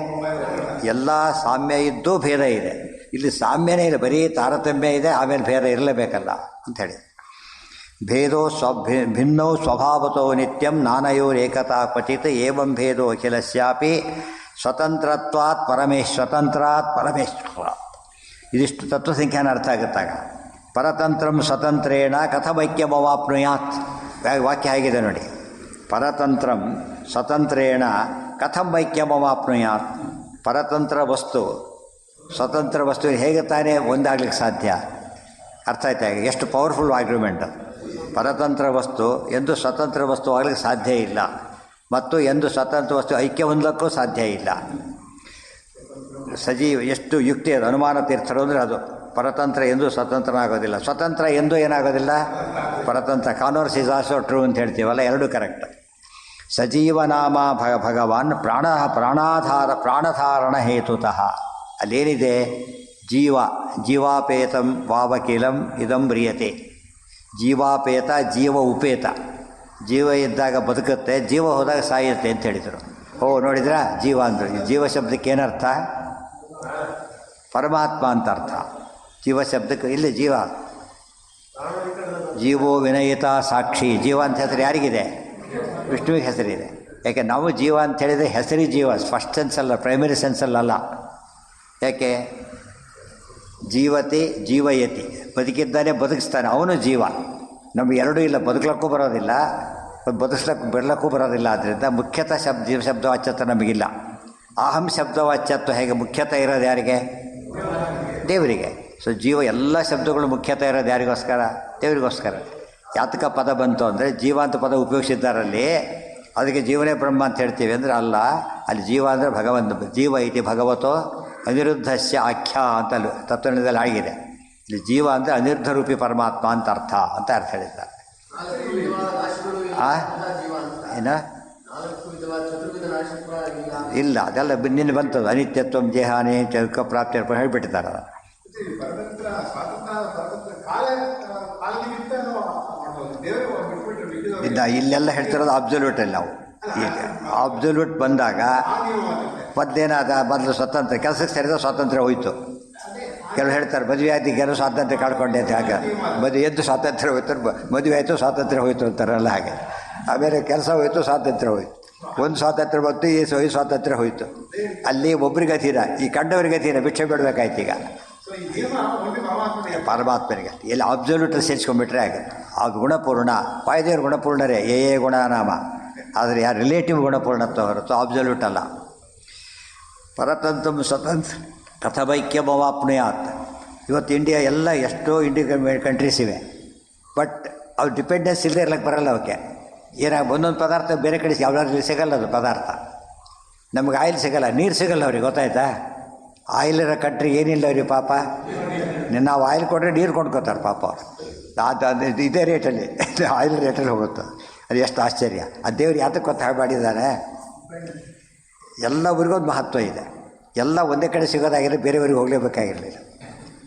ಎಲ್ಲ ಸಾಮ್ಯ ಇದ್ದೂ ಭೇದ ಇದೆ. ಇಲ್ಲಿ ಸಾಮ್ಯನೇ ಇದೆ, ಬರೀ ತಾರತಮ್ಯ ಇದೆ, ಆಮೇಲೆ ಭೇದ ಇರಲೇಬೇಕಲ್ಲ ಅಂಥೇಳಿ. ಭೇದೋ ಭಿನ್ನೋ ಸ್ವಭಾವತೋ ನಿತ್ಯಂ ನಾನಯೋರೇಕತಾ ಕ್ವಚಿತ್ ಏವಂ ಭೇದೋ ಅಖಿಲಸ್ಯಾಪಿ ಸ್ವತಂತ್ರತ್ವಾತ್ ಪರಮೇಶ್ವರ. ಇದಿಷ್ಟು ತತ್ವಸಂಖ್ಯಾನ ಅರ್ಥ ಆಗುತ್ತಾಗ. ಪರತಂತ್ರಂ ಸ್ವತಂತ್ರೇಣ ಕಥಮೈಕ್ಯಮವಾಪ್ನುಯಾತ್. ವಾಕ್ಯ ಹೇಗಿದೆ ನೋಡಿ. ಪರತಂತ್ರಂ ಸ್ವತಂತ್ರೇಣ ಕಥಮೈಕ್ಯಮವಾಪ್ನುಯಾತ್. ಪರತಂತ್ರ ವಸ್ತು ಸ್ವತಂತ್ರ ವಸ್ತು ಹೇಗೆ ತಾನೇ ಒಂದಾಗ್ಲಿಕ್ಕೆ ಸಾಧ್ಯ? ಅರ್ಥ ಆಯ್ತಾ? ಎಷ್ಟು ಪವರ್ಫುಲ್ ಆರ್ಗ್ಯುಮೆಂಟ್. ಪರತಂತ್ರ ವಸ್ತು ಎಂದು ಸ್ವತಂತ್ರ ವಸ್ತು ಆಗಲಿಕ್ಕೆ ಸಾಧ್ಯ ಇಲ್ಲ, ಮತ್ತು ಎಂದು ಸ್ವತಂತ್ರ ವಸ್ತು ಐಕ್ಯ ಹೊಂದಕ್ಕೂ ಸಾಧ್ಯ ಇಲ್ಲ. ಸಜೀವ ಎಷ್ಟು ಯುಕ್ತಿ ಅದು. ಅನುಮಾನ ತೀರ್ಥರು ಅಂದರೆ ಅದು. ಪರತಂತ್ರ ಎಂದೂ ಸ್ವತಂತ್ರನಾಗೋದಿಲ್ಲ, ಸ್ವತಂತ್ರ ಎಂದೂ ಏನಾಗೋದಿಲ್ಲ ಪರತಂತ್ರ. ಕಾನೂರ್ಸ್ ಇಸ್ ಆಲ್ಸೋ ಟ್ರೂ ಅಂತ ಹೇಳ್ತೀವಲ್ಲ, ಎರಡೂ ಕರೆಕ್ಟ್. ಸಜೀವನಾಮ ಭಗವಾನ್ ಪ್ರಾಣಧಾರಣ ಹೇತುತಃ. ಅಲ್ಲೇನಿದೆ? ಜೀವಾಪೇತಂ ವಾವಕಿಲಂ ಇದಂ ಬ್ರಿಯತೆ. ಜೀವಾಪೇತ ಜೀವ ಉಪೇತ. ಜೀವ ಇದ್ದಾಗ ಬದುಕುತ್ತೆ, ಜೀವ ಹೋದಾಗ ಸಾಯುತ್ತೆ ಅಂತ ಹೇಳಿದರು. ನೋಡಿದ್ರಾ? ಜೀವ ಅಂದರು. ಜೀವ ಶಬ್ದಕ್ಕೆ ಏನರ್ಥ? ಪರಮಾತ್ಮ ಅಂತ ಅರ್ಥ. ಜೀವ ಶಬ್ದಕ್ಕೆ ಇಲ್ಲಿ ಜೀವೋ ವಿನಯಿತ ಸಾಕ್ಷಿ. ಜೀವ ಅಂತ ಹೆಸರು ಯಾರಿಗಿದೆ? ವಿಷ್ಣುವಿಗೆ ಹೆಸರಿದೆ. ಯಾಕೆ ನಾವು ಜೀವ ಅಂತ ಹೇಳಿದರೆ ಹೆಸರಿ ಜೀವ, ಫಸ್ಟ್ ಸೆನ್ಸಲ್ಲ, ಪ್ರೈಮರಿ ಸೆನ್ಸಲ್ಲಲ್ಲ. ಯಾಕೆ? ಜೀವತಿ ಜೀವಯತಿ, ಬದುಕಿದ್ದಾನೆ ಬದುಕಿಸ್ತಾನೆ, ಅವನು ಜೀವ. ನಮಗೆ ಎರಡೂ ಇಲ್ಲ, ಬದುಕಲಿಕ್ಕೂ ಬರೋದಿಲ್ಲ, ಬರಲಿಕ್ಕೂ ಬರೋದಿಲ್ಲ. ಆದ್ದರಿಂದ ಮುಖ್ಯತಃ ಜೀವ ಶಬ್ದವಾಚ್ಯತ್ವ ನಮಗಿಲ್ಲ. ಅಹಂ ಶಬ್ದವಾಚ್ಯತ್ವ ಹೇಗೆ ಮುಖ್ಯತಃ ಇರೋದು ಯಾರಿಗೆ? ದೇವರಿಗೆ. ಸೊ ಜೀವ ಎಲ್ಲ ಶಬ್ದಗಳು ಮುಖ್ಯತಃ ಇರೋದು ಯಾರಿಗೋಸ್ಕರ? ದೇವರಿಗೋಸ್ಕರ. ಯಾತಕ ಪದ ಬಂತು ಅಂದರೆ ಜೀವ ಅಂತ ಪದ ಉಪಯೋಗಿಸಿದ್ದಾರಲ್ಲಿ, ಅದಕ್ಕೆ ಜೀವನೇ ಬ್ರಹ್ಮ ಅಂತ ಹೇಳ್ತೀವಿ ಅಂದರೆ ಅಲ್ಲ. ಅಲ್ಲಿ ಜೀವ ಅಂದರೆ ಭಗವಂತ. ಜೀವ ಇತಿ ಭಗವತೋ ಅನಿರುದ್ಧಸ್ಯ ಆಖ್ಯ ಅಂತ ಅಲ್ಲಿ ತತ್ವದಲ್ಲಿ ಆಗಿದೆ. ಇಲ್ಲಿ ಜೀವ ಅಂದರೆ ಅನಿರುದ್ಧ ರೂಪಿ ಪರಮಾತ್ಮ ಅಂತ ಅರ್ಥ ಹೇಳಿದ್ದಾರೆ. ಆ ಏನ ಇಲ್ಲ, ಅದೆಲ್ಲ ನಿನ್ನೆ ಬಂತದ್ದು. ಅನಿತ್ಯತ್ವ ದೇಹಾನೇ ಚೌಕ ಪ್ರಾಪ್ತಿ ಹೇಳಿಬಿಟ್ಟಿದ್ದಾರೆ. ಇಲ್ಲೆಲ್ಲ ಹೇಳ್ತಿರೋದು ಅಬ್ಸಲ್ಯೂಟಲ್ಲಿ. ನಾವು ಈಗ ಅಬ್ಸಲ್ಯೂಟ್ ಬಂದಾಗ ಮೊದಲು ಸ್ವತಂತ್ರ ಕೆಲಸಕ್ಕೆ ಸೇರಿದ ಸ್ವಾತಂತ್ರ್ಯ ಹೋಯಿತು. ಕೆಲವು ಹೇಳ್ತಾರೆ ಮದುವೆ ಆಯ್ತು ಕೆಲವು ಸ್ವಾತಂತ್ರ್ಯ ಕಾಡ್ಕೊಂಡೆ ಅಂತ. ಹಾಗೆ ಮದುವೆ ಎದ್ದು ಸ್ವಾತಂತ್ರ್ಯ ಹೋಯ್ತು, ಮದುವೆ ಆಯಿತು ಸ್ವಾತಂತ್ರ್ಯ ಹೋಯ್ತು ಅಂತಾರಲ್ಲ ಹಾಗೆ. ಆಮೇಲೆ ಕೆಲಸ ಹೋಯ್ತು ಸ್ವಾತಂತ್ರ್ಯ ಹೋಯ್ತು. ಒಂದು ಸ್ವಾತಂತ್ರ್ಯ ಬಂತು, ಈ ಸ್ವಾತಂತ್ರ್ಯ ಹೋಯ್ತು. ಅಲ್ಲಿ ಒಬ್ರಿಗೆ ಅಧೀನ, ಈ ಕಂಡವರಿಗೆ ಅಧೀನ, ಭಿಕ್ಷೆ ಬಿಡಬೇಕಾಯ್ತು. ಈಗ ಪರಮಾತ್ಮನಿಗೆ ಎಲ್ಲಿ ಅಬ್ಸಲ್ಯೂಟಲ್ಲಿ ಸೇರಿಸ್ಕೊಂಡ್ಬಿಟ್ರೆ ಆಗ ಅದು ಗುಣಪೂರ್ಣ. ವಾಯುದೇವರು ಗುಣಪೂರ್ಣರೇ, ಗುಣನಾಮ. ಆದರೆ ಯಾರು ರಿಲೇಟಿವ್ ಗುಣಪೂರ್ಣತ್ವ ಹೊರತು ಅಬ್ಸಲ್ಯೂಟ್ ಅಲ್ಲ. ಪರತಂತ್ರ ಸ್ವತಂತ್ರ ಕಥಬೈಕ್ಯಮವಾಪ್ನುಯಾತ್. ಇವತ್ತು ಇಂಡಿಯಾ ಎಲ್ಲ ಎಷ್ಟೋ ಇಂಡಿಯನ್ ಕಂಟ್ರೀಸ್ ಇವೆ, ಬಟ್ ಅವ್ರು ಡಿಪೆಂಡೆನ್ಸ್ ಇಲ್ಲದೆ ಇರ್ಲಿಕ್ಕೆ ಬರಲ್ಲ. ಅವಕ್ಕೆ ಒಂದೊಂದು ಪದಾರ್ಥ ಬೇರೆ ಕಡೆ ಯಾವ್ದಾದ್ರು ಸಿಗಲ್ಲ. ಅದು ಪದಾರ್ಥ ನಮಗೆ ಆಯಿಲ್ ಸಿಗಲ್ಲ, ನೀರು ಸಿಗಲ್ಲ ಅವ್ರಿಗೆ, ಗೊತ್ತಾಯ್ತಾ? ಆಯಿಲ್ ಇರೋ ಕಂಟ್ರಿ ಏನಿಲ್ಲ ಅವ್ರಿಗೆ ಪಾಪ. ನಾವು ಆಯಿಲ್ ಕೊಟ್ಟರೆ ನೀರು ಕೊಂಡ್ಕೋತಾರೆ ಪಾಪ ಅವರು. ಅದು ಇದೇ ರೇಟಲ್ಲಿ ಆಯಿಲ್ ರೇಟಲ್ಲಿ ಹೋಗುತ್ತೆ. ಅದು ಎಷ್ಟು ಆಶ್ಚರ್ಯ. ಆ ದೇವ್ರು ಯಾತಕ್ಕೆ ಗೊತ್ತು ಹಾಗೆ ಮಾಡಿದ್ದಾನೆ. ಎಲ್ಲ ಊರಿಗೊಂದು ಮಹತ್ವ ಇದೆ. ಎಲ್ಲ ಒಂದೇ ಕಡೆ ಸಿಗೋದಾಗಿದ್ರೆ ಬೇರೆಯವ್ರಿಗೆ ಹೋಗಲೇಬೇಕಾಗಿರಲಿಲ್ಲ.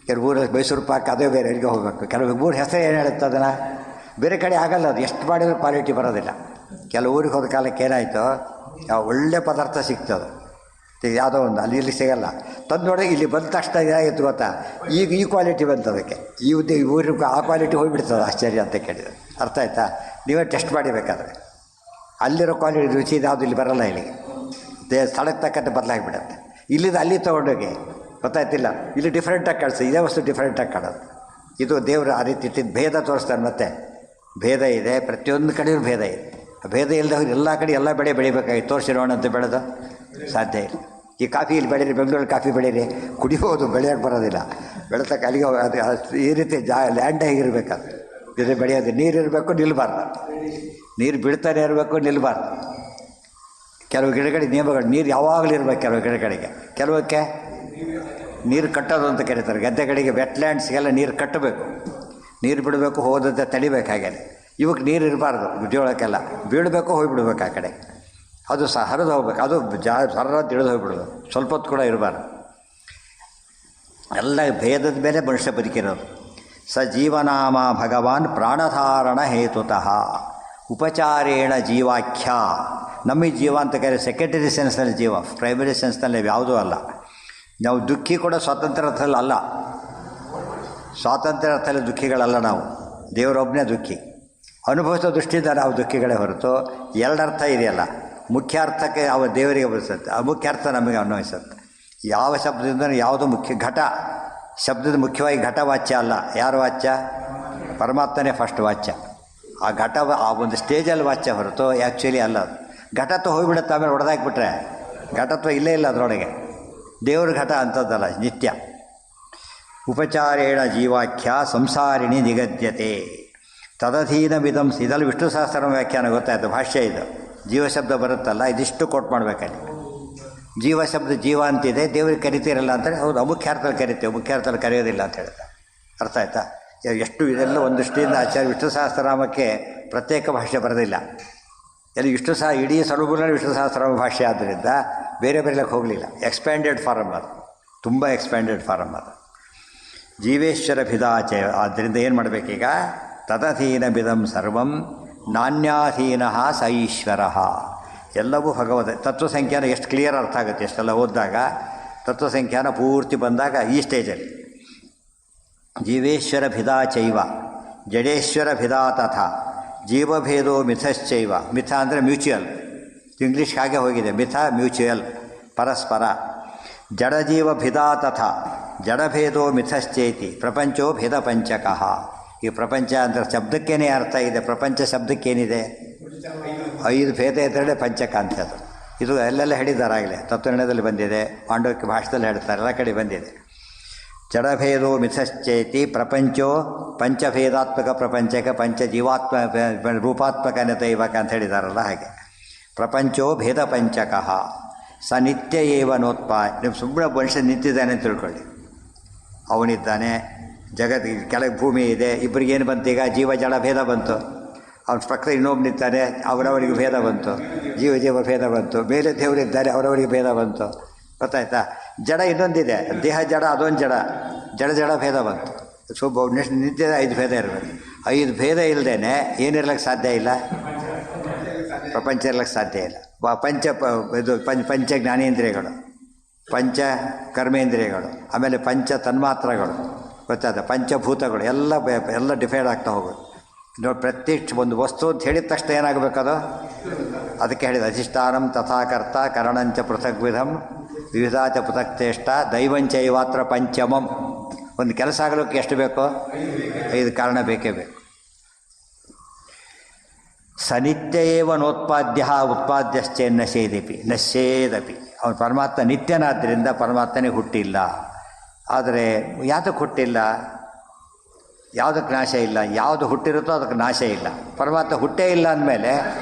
ಕೆಲವು ಊರಲ್ಲಿ ಮೈಸೂರು ಪಾಕ್ ಅದೇ ಬೇರೆಯವರಿಗೆ ಹೋಗಬೇಕು. ಕೆಲವು ಊರ ಹೆಸರು ಏನು ಹೇಳುತ್ತೆ ಅದನ್ನು, ಬೇರೆ ಕಡೆ ಆಗಲ್ಲ. ಅದು ಎಷ್ಟು ಮಾಡಿದರೂ ಕ್ವಾಲಿಟಿ ಬರೋದಿಲ್ಲ. ಕೆಲವು ಊರಿಗೆ ಹೋದ ಕಾಲಕ್ಕೆ ಏನಾಯಿತು, ಒಳ್ಳೆ ಪದಾರ್ಥ ಸಿಗ್ತದೆ. ಯಾವುದೋ ಒಂದು ಅಲ್ಲಿ ಇಲ್ಲಿ ಸಿಗಲ್ಲ. ತಂದು ನೋಡಿ ಇಲ್ಲಿ ಬಂದ ತಕ್ಷಣ ಏನಾಗಿತ್ತು ಗೊತ್ತಾ, ಈಗ ಈ ಕ್ವಾಲಿಟಿ ಬಂತು ಅದಕ್ಕೆ. ಊರಿಗೆ ಆ ಕ್ವಾಲಿಟಿ ಹೋಗಿಬಿಡ್ತದೆ. ಆಶ್ಚರ್ಯ ಅಂತ ಕೇಳಿದರೆ ಅರ್ಥ ಆಯ್ತಾ? ನೀವೇ ಟೆಸ್ಟ್ ಮಾಡಿಬೇಕಾದ್ರೆ ಅಲ್ಲಿರೋ ಕ್ವಾಲಿಟಿ ರುಚಿ ಯಾವುದು ಇಲ್ಲಿ ಬರೋಲ್ಲ. ಇಲ್ಲಿಗೆ ಸ್ಥಳಕ್ಕೆ ತಕ್ಕಂತೆ ಬದಲಾಗಿಬಿಡುತ್ತೆ. ಇಲ್ಲಿಂದ ಅಲ್ಲಿ ತೊಗೊಂಡೋಗಿ ಗೊತ್ತಾಯ್ತಿಲ್ಲ, ಇಲ್ಲಿ ಡಿಫ್ರೆಂಟಾಗಿ ಕಳಿಸಿ, ಇದೇ ವಸ್ತು ಡಿಫ್ರೆಂಟಾಗಿ ಕಾಣೋದು. ಇದು ದೇವರು ಆ ರೀತಿ ಭೇದ ತೋರಿಸ್ತಾರೆ. ಮತ್ತೆ ಭೇದ ಇದೆ, ಪ್ರತಿಯೊಂದು ಕಡೆಯೂ ಭೇದ ಇದೆ. ಭೇದ ಇಲ್ಲದೆ ಎಲ್ಲ ಕಡೆ ಎಲ್ಲ ಬೆಳೆ ಬೆಳಿಬೇಕಾಗಿ ತೋರಿಸಿರೋಣ ಅಂತ ಬೆಳೆದು ಸಾಧ್ಯ ಇಲ್ಲ. ಈ ಕಾಫಿ ಇಲ್ಲಿ ಬೆಳೀರಿ, ಬೆಂಗಳೂರಲ್ಲಿ ಕಾಫಿ ಬೆಳೀರಿ, ಕುಡಿಬೋದು, ಬೆಳೆಯೋಕ್ಕೆ ಬರೋದಿಲ್ಲ. ಬೆಳೆತಕ್ಕೆ ಅಲ್ಲಿಗೆ ಅದು ಈ ರೀತಿ ಲ್ಯಾಂಡ್ ಹೇಗಿರಬೇಕಾದ್ರೆ ಇದು ಬೆಳೆಯೋದು. ನೀರು ಇರಬೇಕು, ನಿಲ್ಲಬಾರ್ದು. ನೀರು ಬಿಡ್ತಾನೆ ಇರಬೇಕು, ನಿಲ್ಲಬಾರ್ದು. ಕೆಲವು ಗಿಡಗಳಿಗೆ ನಿಯಮಗಳು, ನೀರು ಯಾವಾಗಲೂ ಇರಬೇಕು. ಕೆಲವು ಗಿಡಗಳಿಗೆ, ಕೆಲವಕ್ಕೆ ನೀರು ಕಟ್ಟೋದು ಅಂತ ಕರೀತಾರೆ. ಗದ್ದೆಗಳಿಗೆ, ವೆಟ್ಲ್ಯಾಂಡ್ಸ್ಗೆಲ್ಲ ನೀರು ಕಟ್ಟಬೇಕು, ನೀರು ಬಿಡಬೇಕು, ಹೋದಂತೆ ತಡಿಬೇಕು. ಹಾಗೆ ಇವಕ್ಕೆ ನೀರು ಇರಬಾರ್ದು. ಜೋಳಕ್ಕೆಲ್ಲ ಬೀಳಬೇಕು, ಹೋಗಿಬಿಡ್ಬೇಕು ಆ ಕಡೆ. ಅದು ಸಹ ಹರಿದು ಹೋಗ್ಬೇಕು. ಅದು ಸರ ತಿಳಿದು ಹೋಗ್ಬಿಡೋದು, ಸ್ವಲ್ಪ ಹೊತ್ತು ಕೂಡ ಇರಬಾರ್ದು. ಎಲ್ಲ ಭೇದದ ಮೇಲೆ ಮನುಷ್ಯ ಬದುಕಿರೋದು. ಸ ಜೀವನಾಮ ಭಗವಾನ್ ಪ್ರಾಣಧಾರಣ ಹೇತುತಃ ಉಪಚಾರೇಣ ಜೀವಾಖ್ಯ. ನಮಗೆ ಜೀವ ಅಂತ ಕರೆ ಸೆಕೆಂಡರಿ ಸೆನ್ಸ್ನಲ್ಲಿ ಜೀವ, ಪ್ರೈಮರಿ ಸೆನ್ಸ್ನಲ್ಲಿ ಯಾವುದೂ ಅಲ್ಲ. ನಾವು ದುಃಖಿ ಕೂಡ ಸ್ವಾತಂತ್ರ್ಯ ಅರ್ಥದಲ್ಲಿ ಅಲ್ಲ. ಸ್ವಾತಂತ್ರ್ಯ ಅರ್ಥದಲ್ಲಿ ದುಃಖಿಗಳಲ್ಲ ನಾವು. ದೇವರೊಬ್ಬನೇ ದುಃಖಿ. ಅನುಭವಿಸೋ ದೃಷ್ಟಿಯಿಂದ ನಾವು ದುಃಖಿಗಳೇ ಹೊರತು ಎರಡರ್ಥ ಇದೆಯಲ್ಲ. ಮುಖ್ಯ ಅರ್ಥಕ್ಕೆ ಯಾವ ದೇವರಿಗೆ ಬರೆಸುತ್ತೆ, ಅಮುಖ್ಯ ಅರ್ಥ ನಮಗೆ ಅನ್ವಯಿಸುತ್ತೆ. ಯಾವ ಶಬ್ದದಿಂದ ಯಾವುದು ಮುಖ್ಯ, ಘಟ ಶಬ್ದದ ಮುಖ್ಯವಾಗಿ ಘಟ ವಾಚ್ಯ ಅಲ್ಲ. ಯಾರು ವಾಚ್ಯ? ಪರಮಾತ್ಮನೇ ಫಸ್ಟ್ ವಾಚ್ಯ. ಆ ಘಟ ಆ ಒಂದು ಸ್ಟೇಜಲ್ಲಿ ವಾಚ್ಯ ಹೊರತು ಆ್ಯಕ್ಚುಲಿ ಅಲ್ಲ. ಅದು ಘಟತ್ವ ಹೋಗಿಬಿಡುತ್ತೆ, ಆಮೇಲೆ ಹೊಡೆದಾಕ್ಬಿಟ್ರೆ ಘಟತ್ವ ಇಲ್ಲೇ ಇಲ್ಲ ಅದರೊಳಗೆ. ದೇವ್ರ ಘಟ ಅಂಥದ್ದಲ್ಲ, ನಿತ್ಯ. ಉಪಚಾರೇಣ ಜೀವಾಖ್ಯ ಸಂಸಾರಿಣಿ ನಿಗದ್ಯತೆ ತದಧೀನ ವಿಧಂ. ಇದರಲ್ಲಿ ವಿಷ್ಣು ಸಹಸ್ರ ವ್ಯಾಖ್ಯಾನ ಗೊತ್ತಾಯಿತು, ಭಾಷ್ಯ ಇದು. ಜೀವಶಬ್ದ ಬರುತ್ತಲ್ಲ, ಇದಿಷ್ಟು ಕೋಟ್ ಮಾಡಬೇಕಲ್ಲಿ. ಜೀವಶಬ್ದ ಜೀವ ಅಂತಿದೆ, ದೇವ್ರಿಗೆ ಕರಿತೀರಲ್ಲ ಅಂತೇಳಿ. ಹೌದು, ಅಮುಖ್ಯಾರ್ಥದಲ್ಲಿ ಕರಿತೇವೆ, ಮುಖ್ಯಾರ್ಥದಲ್ಲಿ ಕರೆಯೋದಿಲ್ಲ ಅಂತ ಹೇಳ್ತಾರೆ. ಅರ್ಥ ಆಯ್ತಾ? ಎಷ್ಟು ಇದೆಲ್ಲ ಒಂದಷ್ಟಿಂದ ಆಚಾರ್ಯ ವಿಷ್ಣು ಸಹಸ್ರನಾಮಕ್ಕೆ ಪ್ರತ್ಯೇಕ ಭಾಷೆ ಬರೋದಿಲ್ಲ. ಎಲ್ಲಿ ಇಡೀ ಸರ್ವಗುಣ ವಿಷ್ಣು ಸಹಸ್ರನಾಮ ಭಾಷೆ ಆದ್ದರಿಂದ ಬೇರೆ ಬೇರೆಲಕ್ಕೆ ಹೋಗಲಿಲ್ಲ. ಎಕ್ಸ್ಪ್ಯಾಂಡೆಡ್ ಫಾರಮ್ ಅದು, ತುಂಬ ಎಕ್ಸ್ಪ್ಯಾಂಡೆಡ್ ಫಾರಮ್ ಅದು. ಜೀವೇಶ್ವರ ಭಿದಾಚ. ಆದ್ದರಿಂದ ಏನು ಮಾಡಬೇಕೀಗ? ತದಧೀನ ಬಿದಂ ಸರ್ವಂ ನಾಣ್ಯಾಧೀನ ಸ ಈಶ್ವರ. ಎಲ್ಲವೂ ಭಗವದ್ ತತ್ವಸಂಖ್ಯಾನ ಎಷ್ಟು ಕ್ಲಿಯರ್ ಅರ್ಥ ಆಗುತ್ತೆ. ಎಷ್ಟೆಲ್ಲ ಓದಿದಾಗ ತತ್ವಸಂಖ್ಯಾನ ಪೂರ್ತಿ ಬಂದಾಗ ಈ ಸ್ಟೇಜಲ್ಲಿ ಜೀವೇಶ್ವರ ಭಿದಾ ಚೈವ ಜಡೇಶ್ವರ ಭಿದಾ ತಥಾ ಜೀವಭೇದೋ ಮಿಥಶ್ಚೈವ. ಮಿಥ ಅಂದರೆ ಮ್ಯೂಚುವಲ್, ಇಂಗ್ಲೀಷ್ ಹಾಗೆ ಹೋಗಿದೆ. ಮಿಥ ಮ್ಯೂಚುವಲ್, ಪರಸ್ಪರ. ಜಡಜೀವ ಭಿದಾ ತಥಾ ಜಡಭೇದೋ ಮಿಥಶ್ಚೇತಿ ಪ್ರಪಂಚೋ ಭೇದ ಪಂಚಕಃ. ಈ ಪ್ರಪಂಚ ಅಂದರೆ ಶಬ್ದಕ್ಕೇನೇ ಅರ್ಥ ಇದೆ. ಪ್ರಪಂಚ ಶಬ್ದಕ್ಕೇನಿದೆ? 5 ಭೇದ ಇದ್ದರೆ ಪಂಚಕ ಅಂತದ್ದು. ಇದು ಎಲ್ಲೆಲ್ಲ ಹೇಳಿದ್ದಾರಾಗಲೇ, ತತ್ವನಿರ್ಣಯದಲ್ಲಿ ಬಂದಿದೆ, ಪಾಂಡವಕ್ಕೆ ಭಾಷೆದಲ್ಲಿ ಹೇಳ್ತಾರೆ, ಎಲ್ಲ ಕಡೆ ಬಂದಿದೆ. ಜಡಭೇದೋ ಮಿಥಶ್ಚೇತಿ ಪ್ರಪಂಚೋ ಪಂಚಭೇದಾತ್ಮಕ ಪ್ರಪಂಚಕ ಪಂಚ ಜೀವಾತ್ಮ ರೂಪಾತ್ಮಕನತೆ ಇವಾಗ ಅಂತ ಹೇಳಿದಾರಲ್ಲ ಹಾಗೆ. ಪ್ರಪಂಚೋ ಭೇದ ಪಂಚಕಃ ಸ ನಿತ್ಯ ಏವ ನೋತ್ಪ. ನೀವು ಸುಮ್ಮನೆ ಮನುಷ್ಯ ನಿಂತಿದ್ದಾನೆ ಅಂತ ತಿಳ್ಕೊಳ್ಳಿ. ಅವನಿದ್ದಾನೆ, ಜಗತ್ತಿಗೆ ಕೆಳಗೆ ಭೂಮಿ ಇದೆ, ಇಬ್ಬರಿಗೇನು ಬಂತು ಈಗ? ಜೀವ ಜಡ ಭೇದ ಬಂತು. ಅವನ ಪಕ್ಕ ಇನ್ನೊಬ್ಬ ನಿಂತಾನೆ, ಅವರವರಿಗೆ ಭೇದ ಬಂತು. ಜೀವ ಭೇದ ಬಂತು. ಮೇಲೆ ದೇವರಿದ್ದಾರೆ, ಅವರವರಿಗೆ ಭೇದ ಬಂತು. ಗೊತ್ತಾಯ್ತಾ? ಜಡ ಇನ್ನೊಂದಿದೆ, ದೇಹ ಜಡ, ಅದೊಂದು ಜಡ ಭೇದ ಬಂತು. ನೆಕ್ಸ್ಟ್ ನಿತ್ಯ 5 ಭೇದ ಇರಬೇಕು. 5 ಭೇದ ಇಲ್ಲದೇನೆ ಏನಿರ್ಲಿಕ್ಕೆ ಸಾಧ್ಯ ಇಲ್ಲ, ಪ್ರಪಂಚ ಇರ್ಲಿಕ್ಕೆ ಸಾಧ್ಯ ಇಲ್ಲ. ಪಂಚ ಜ್ಞಾನೇಂದ್ರಿಯಗಳು, ಪಂಚ ಕರ್ಮೇಂದ್ರಿಯಗಳು, ಆಮೇಲೆ ಪಂಚ ತನ್ಮಾತ್ರಗಳು, ಗೊತ್ತಾಯ್ತಾ? ಪಂಚಭೂತಗಳು ಎಲ್ಲ ಡಿಫೈಡ್ ಆಗ್ತಾ ಹೋಗೋದು. ನೋಡಿ, ಪ್ರತ್ಯಕ್ಷ ಒಂದು ವಸ್ತು ಅಂತ ಹೇಳಿದ ತಕ್ಷಣ ಏನಾಗಬೇಕದು? ಅದಕ್ಕೆ ಹೇಳಿದ ಅಧಿಷ್ಠಾನಂ ತಥಾಕರ್ತ ಕರಣಂಚ ಪೃಥಗ್ವಿಧಂ ವಿವಿಧಾಚ ಪೃಥಕ್ ಚೇಷ್ಟ ದೈವಂಚೈವಾತ್ರ ಪಂಚಮಂ. ಒಂದು ಕೆಲಸ ಆಗಲಿಕ್ಕೆ ಎಷ್ಟು ಬೇಕೋ 5 ಕಾರಣ ಬೇಕೇ ಬೇಕು. ಸನಿತ್ಯ ಏವ ನೋತ್ಪಾದ್ಯ ಉತ್ಪಾದ್ಯಶ್ಚೇನ್ನಶೇದಪಿ ನಶ್ಯೇದಪಿ. ಅವನು ಪರಮಾತ್ಮ ನಿತ್ಯನಾದ್ದರಿಂದ ಪರಮಾತ್ಮನೇ ಹುಟ್ಟಿಲ್ಲ. ಆದರೆ ಯಾವುದಕ್ಕೆ ಹುಟ್ಟಿಲ್ಲ? ಯಾವುದಕ್ಕೆ ನಾಶ ಇಲ್ಲ? ಯಾವುದು ಹುಟ್ಟಿರುತ್ತೋ ಅದಕ್ಕೆ ನಾಶ ಇಲ್ಲ. ಪರಮಾತ್ಮ ಹುಟ್ಟೇ ಇಲ್ಲ ಅಂದಮೇಲೆ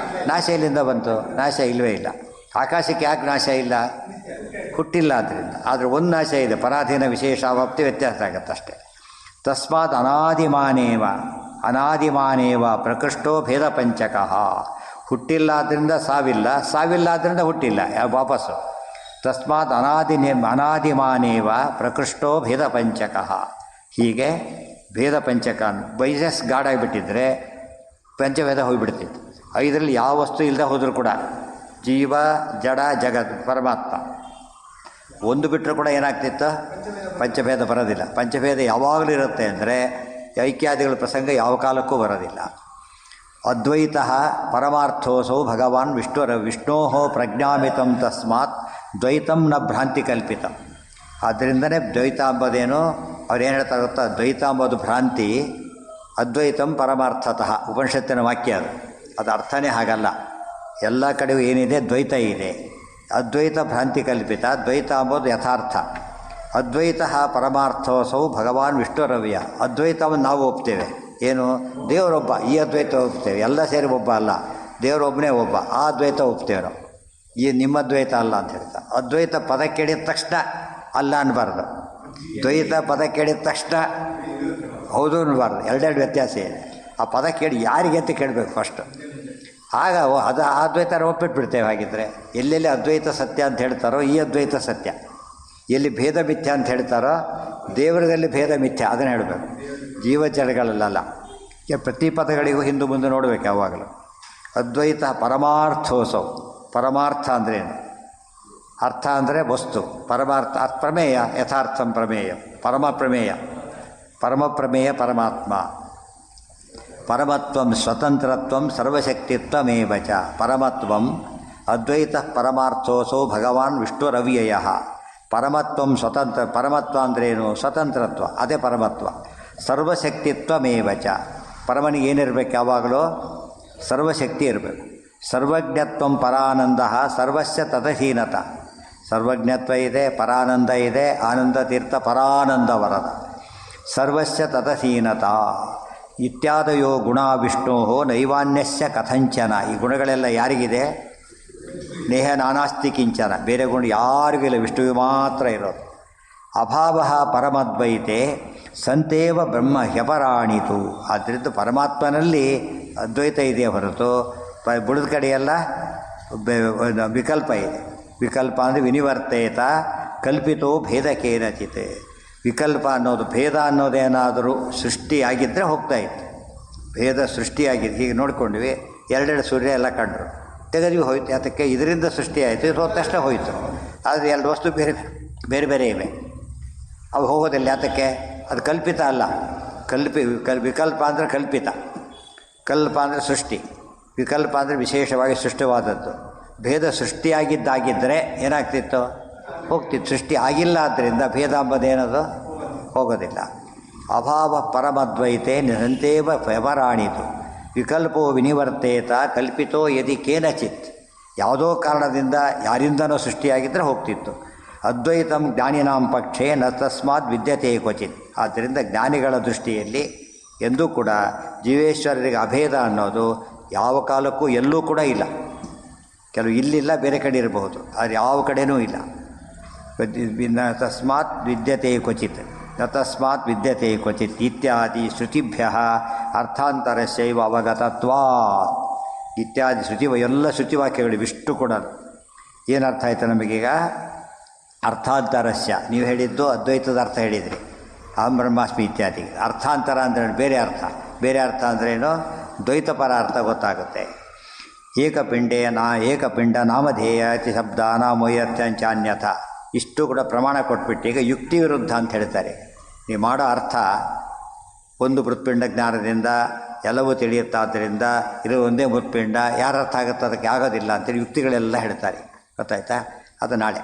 ನಾಶ ಇಲ್ಲಿಂದ ಬಂತು? ನಾಶ ಇಲ್ಲವೇ ಇಲ್ಲ. ಆಕಾಶಕ್ಕೆ ಯಾಕೆ ನಾಶ ಇಲ್ಲ? ಹುಟ್ಟಿಲ್ಲ ಆದ್ದರಿಂದ. ಆದರೆ ಒಂದು ನಾಶ ಇದೆ, ಪರಾಧೀನ ವಿಶೇಷಾವಪ್ತಿ ವ್ಯತ್ಯಾಸ ಆಗುತ್ತೆ ಅಷ್ಟೇ. ತಸ್ಮಾತ್ ಅನಾದಿಮಾನೇವ ಪ್ರಕೃಷ್ಟೋ ಭೇದ ಪಂಚಕಃ. ಹುಟ್ಟಿಲ್ಲ ಆದ್ದರಿಂದ ಸಾವಿಲ್ಲ ಆದ್ದರಿಂದ ಹುಟ್ಟಿಲ್ಲ ವಾಪಸ್ಸು. ತಸ್ಮಾತ್ ಅನಾದಿಮಾನೇವ ಪ್ರಕೃಷ್ಟೋ ಭೇದ ಪಂಚಕಃ. ಹೀಗೆ ಭೇದ ಪಂಚಕ ಬೈಸಸ್ ಗಾಢಾಗಿಬಿಟ್ಟಿದ್ರೆ ಪಂಚಭೇದ ಹೋಗಿಬಿಡ್ತಿತ್ತು. 5ರಲ್ಲಿ ಯಾವ ವಸ್ತು ಇಲ್ಲದೆ ಹೋದರೂ ಕೂಡ ಜೀವ ಜಡ ಜಗತ್ ಪರಮಾತ್ಮ ಒಂದು ಬಿಟ್ಟರು ಕೂಡ ಏನಾಗ್ತಿತ್ತು? ಪಂಚಭೇದ ಬರೋದಿಲ್ಲ. ಪಂಚಭೇದ ಯಾವಾಗಲೂ ಇರುತ್ತೆ ಅಂದರೆ ಐಕ್ಯಾದಿಗಳ ಪ್ರಸಂಗ ಯಾವ ಕಾಲಕ್ಕೂ ಬರೋದಿಲ್ಲ. ಅದ್ವೈತ ಪರಮಾರ್ಥೋಸೌ ಭಗವಾನ್ ವಿಷ್ಣೋ ಪ್ರಜ್ಞಾಮಿತಂ ತಸ್ಮಾತ್ ದ್ವೈತಂ ನ ಭ್ರಾಂತಿ ಕಲ್ಪಿತಂ. ಆದ್ದರಿಂದನೇ ದ್ವೈತ ಅಂಬೋದೇನು ಅವ್ರೇನು ಹೇಳ್ತಾ ಗೊತ್ತಾ? ದ್ವೈತ ಅಂಬೋದು ಭ್ರಾಂತಿ, ಅದ್ವೈತಂ ಪರಮಾರ್ಥತಃ ಉಪನಿಷತ್ತಿನ ವಾಕ್ಯ ಅದು ಅರ್ಥನೇ ಹಾಗಲ್ಲ. ಎಲ್ಲ ಕಡೆಯೂ ಏನಿದೆ? ದ್ವೈತ ಇದೆ. ಅದ್ವೈತ ಭ್ರಾಂತಿ ಕಲ್ಪಿತ, ದ್ವೈತ ಅಂಬೋದು ಯಥಾರ್ಥ. ಅದ್ವೈತ ಪರಮಾರ್ಥೋಸೌ ಭಗವಾನ್ ವಿಷ್ಣುರವ್ಯ. ಅದ್ವೈತವನ್ನು ನಾವು ಒಪ್ತೇವೆ. ಏನು? ದೇವರೊಬ್ಬ, ಈ ಅದ್ವೈತ ಒಪ್ತೇವೆ. ಎಲ್ಲ ಸೇರಿ ಒಬ್ಬ ಅಲ್ಲ, ದೇವರೊಬ್ಬನೇ ಒಬ್ಬ. ಆ ಅದ್ವೈತ ಒಪ್ತೇವೆ ನಾವು. ಈ ನಿಮ್ಮ ಅದ್ವೈತ ಅಲ್ಲ ಅಂತ ಹೇಳ್ತಾ. ಅದ್ವೈತ ಪದ ಕೇಳಿದ ತಕ್ಷಣ ಅಲ್ಲ ಅನ್ನಬಾರ್ದು, ದ್ವೈತ ಪದ ಕೇಳಿದ ತಕ್ಷಣ ಹೌದು ಅನ್ನಬಾರ್ದು. ಎರಡೆರಡು ವ್ಯತ್ಯಾಸ ಇದೆ. ಆ ಪದ ಕೇಳಿ ಯಾರಿಗೆ ಅಂತ ಕೇಳಬೇಕು ಫಸ್ಟು. ಆಗ ಅದು ಆ ಅದ್ವೈತ ಒಪ್ಪಿಟ್ಬಿಡ್ತೇವೆ. ಹಾಗಿದ್ದರೆ ಎಲ್ಲೆಲ್ಲಿ ಅದ್ವೈತ ಸತ್ಯ ಅಂತ ಹೇಳ್ತಾರೋ ಈ ಅದ್ವೈತ ಸತ್ಯ, ಎಲ್ಲಿ ಭೇದ ಮಿಥ್ಯ ಅಂತ ಹೇಳ್ತಾರೋ ದೇವರದಲ್ಲಿ ಭೇದ ಮಿಥ್ಯ ಅದನ್ನು ಹೇಳಬೇಕು. ಜೀವಜಡಗಳಲ್ಲ. ಪ್ರತಿ ಪದಗಳಿಗೂ ಹಿಂದೆ ಮುಂದೆ ನೋಡಬೇಕು ಯಾವಾಗಲೂ. ಅದ್ವೈತ ಪರಮಾರ್ಥೋಸೌ. ಪರಮಾರ್ಥ ಅಂದ್ರೇನು? ಅರ್ಥ ಅಂದರೆ ವಸ್ತು. ಪರಮಾರ್ಥ ಪ್ರಮೇಯ, ಯಥಾರ್ಥಂ ಪ್ರಮೇಯ, ಪರಮಪ್ರಮೇಯ ಪರಮಾತ್ಮ. ಪರಮತ್ವಂ ಸ್ವತಂತ್ರತ್ವಂ ಸರ್ವಶಕ್ತಿತ್ವಮೇವ ಚ. ಪರಮತ್ವಂ ಅದ್ವೈತ ಪರಮಾರ್ಥೋಸೌ ಭಗವಾನ್ ವಿಷ್ಣುರವ್ಯಯ. ಪರಮತ್ವಂ ಸ್ವತಂತ್ರ. ಪರಮತ್ವ ಅಂದ್ರೇನು? ಸ್ವತಂತ್ರತ್ವ, ಅದೇ ಪರಮತ್ವ. ಸರ್ವಶಕ್ತಿತ್ವಮೇವ ಚ. ಪರಮನಿಗೆ ಏನಿರಬೇಕು? ಯಾವಾಗಲೂ ಸರ್ವಶಕ್ತಿ ಇರಬೇಕು. ಸರ್ವಜ್ಞತ್ವಂ ಪರಾನಂದ ಸರ್ವಸ್ಯ ತದಹೀನತ. ಸರ್ವಜ್ಞತ್ವ ಇದೆ, ಪರಾನಂದ ಇದೆ. ಆನಂದ ತೀರ್ಥ ಪರಾನಂದ ವರದ. ಸರ್ವಸ್ಯ ತದಹೀನತ ಇತ್ಯಾದಯೋ ಗುಣ ವಿಷ್ಣೋ ನೈವಾನ್ಯಸ್ಯ ಕಥಂಚನ. ಈ ಗುಣಗಳೆಲ್ಲ ಯಾರಿಗಿದೆ? ನೇಹ ನಾನಾಸ್ತಿ ಕಿಂಚನ. ಬೇರೆ ಗುಣ ಯಾರಿಗೂ ಇಲ್ಲ, ವಿಷ್ಣುವಿಗೆ ಮಾತ್ರ ಇರೋದು. ಅಭಾವ ಪರಮದ್ವೈತೆ ಸಂತೇವ ಬ್ರಹ್ಮ ಹ್ಯಪರಾಣಿತು. ಆದ್ದರಿಂದ ಪರಮಾತ್ಮನಲ್ಲಿ ಅದ್ವೈತ ಇದೆಯೇ ಹೊರತು ಬುಡದ ಕಡೆಯೆಲ್ಲ ವಿಕಲ್ಪ ಇದೆ. ವಿಕಲ್ಪ ಅಂದರೆ ವಿನಿವರ್ತೇತ ಕಲ್ಪಿತೋ ಭೇದಕೇನಚಿತೆ. ವಿಕಲ್ಪ ಅನ್ನೋದು, ಭೇದ ಅನ್ನೋದೇನಾದರೂ ಸೃಷ್ಟಿಯಾಗಿದ್ದರೆ ಹೋಗ್ತಾಯಿತ್ತು. ಭೇದ ಸೃಷ್ಟಿಯಾಗಿದೆ. ಹೀಗೆ ನೋಡ್ಕೊಂಡ್ವಿ, ಎರಡೆರಡು ಸೂರ್ಯ ಎಲ್ಲ ಕಂಡ್ರು, ತೆಗೆದ್ವಿ, ಹೋಯ್ತು. ಅದಕ್ಕೆ ಇದರಿಂದ ಸೃಷ್ಟಿಯಾಯಿತು, ಇದು ಹೋದ ತಕ್ಷಣ ಹೋಯಿತು. ಆದರೆ ಎರಡು ವಸ್ತು ಬೇರೆ ಬೇರೆ ಇವೆ, ಅವು ಹೋಗೋದಿಲ್ಲ. ಯಾತಕ್ಕೆ? ಅದು ಕಲ್ಪಿತ ಅಲ್ಲ. ವಿಕಲ್ಪ ಅಂದರೆ ಕಲ್ಪಿತ. ಕಲ್ಪ ಅಂದರೆ ಸೃಷ್ಟಿ, ವಿಕಲ್ಪ ಅಂದರೆ ವಿಶೇಷವಾಗಿ ಸೃಷ್ಟವಾದದ್ದು. ಭೇದ ಸೃಷ್ಟಿಯಾಗಿದ್ದಾಗಿದ್ದರೆ ಏನಾಗ್ತಿತ್ತು? ಹೋಗ್ತಿತ್ತು. ಸೃಷ್ಟಿ ಆಗಿಲ್ಲ, ಆದ್ದರಿಂದ ಭೇದ ಅಂಬುದೇನದು ಹೋಗೋದಿಲ್ಲ. ಅಭಾವ ಪರಮದ್ವೈತೆ ನಿರಂತೇವ ವ್ಯವರಾಣಿತು ವಿಕಲ್ಪೋ ವಿನಿವರ್ತೇತ ಕಲ್ಪಿತೋ ಯದಿ ಕೇನಚಿತ್. ಯಾವುದೋ ಕಾರಣದಿಂದ ಯಾರಿಂದನೋ ಸೃಷ್ಟಿಯಾಗಿದ್ದರೆ ಹೋಗ್ತಿತ್ತು. ಅದ್ವೈತಂ ಜ್ಞಾನಿನಾಂ ಪಕ್ಷೇ ನ ತಸ್ಮಾತ್ ವಿದ್ಯತೆ ಕ್ವಚಿತ್. ಆದ್ದರಿಂದ ಜ್ಞಾನಿಗಳ ದೃಷ್ಟಿಯಲ್ಲಿ ಎಂದೂ ಕೂಡ ಜೀವೇಶ್ವರರಿಗೆ ಅಭೇದ ಅನ್ನೋದು ಯಾವ ಕಾಲಕ್ಕೂ ಎಲ್ಲೂ ಕೂಡ ಇಲ್ಲ. ಕೆಲವು ಇಲ್ಲಿಲ್ಲ, ಬೇರೆ ಕಡೆ ಇರಬಹುದು, ಆದರೆ ಯಾವ ಕಡೆಯೂ ಇಲ್ಲ. ತಸ್ಮಾತ್ ವಿದ್ಯತೆ ಕ್ವಚಿತ್ ತಸ್ಮಾತ್ ವಿದ್ಯತೆ ಕ್ವಚಿತ್ ಇತ್ಯಾದಿ ಶ್ರುತಿಭ್ಯ ಅರ್ಥಾಂತರಸ್ಯೈವ ಅವಗತತ್ವಾತ್. ಇತ್ಯಾದಿ ಎಲ್ಲ ಶ್ರುತಿವಾಕ್ಯಗಳು ಇಷ್ಟು ಕೂಡ ಏನರ್ಥ ಆಯಿತು ನಮಗೀಗ? ಅರ್ಥಾಂತರಸ್ಯ ನೀವು ಹೇಳಿದ್ದು ಅದ್ವೈತದ ಅರ್ಥ ಹೇಳಿದ್ರಿ, ಅಹಂ ಬ್ರಹ್ಮಾಸ್ಮಿ ಇತ್ಯಾದಿ. ಅರ್ಥಾಂತರ ಅಂದರೆ ಬೇರೆ ಅರ್ಥ. ಬೇರೆ ಅರ್ಥ ಅಂದ್ರೇನು? ದ್ವೈತಪರ ಅರ್ಥ ಗೊತ್ತಾಗುತ್ತೆ. ಏಕಪಿಂಡ ನಾಮಧೇಯ ಅತಿ ಶಬ್ದ ನಾಮೋಯತ್ಯಂಚಾನ್ಯಥ. ಇಷ್ಟು ಕೂಡ ಪ್ರಮಾಣ ಕೊಟ್ಬಿಟ್ಟು ಈಗ ಯುಕ್ತಿ ವಿರುದ್ಧ ಅಂತ ಹೇಳ್ತಾರೆ. ನೀವು ಮಾಡೋ ಅರ್ಥ ಒಂದು ಮೃತ್ಪಿಂಡ ಜ್ಞಾನದಿಂದ ಎಲ್ಲವೂ ತಿಳಿಯುತ್ತಾದ್ದರಿಂದ ಇದು ಒಂದೇ ಮೃತ್ಪಿಂಡ, ಯಾರ ಅರ್ಥ ಆಗುತ್ತೆ ಅದಕ್ಕೆ ಆಗೋದಿಲ್ಲ ಅಂತೇಳಿ ಯುಕ್ತಿಗಳೆಲ್ಲ ಹೇಳ್ತಾರೆ. ಗೊತ್ತಾಯ್ತಾ? ಅದು ನಾಳೆ.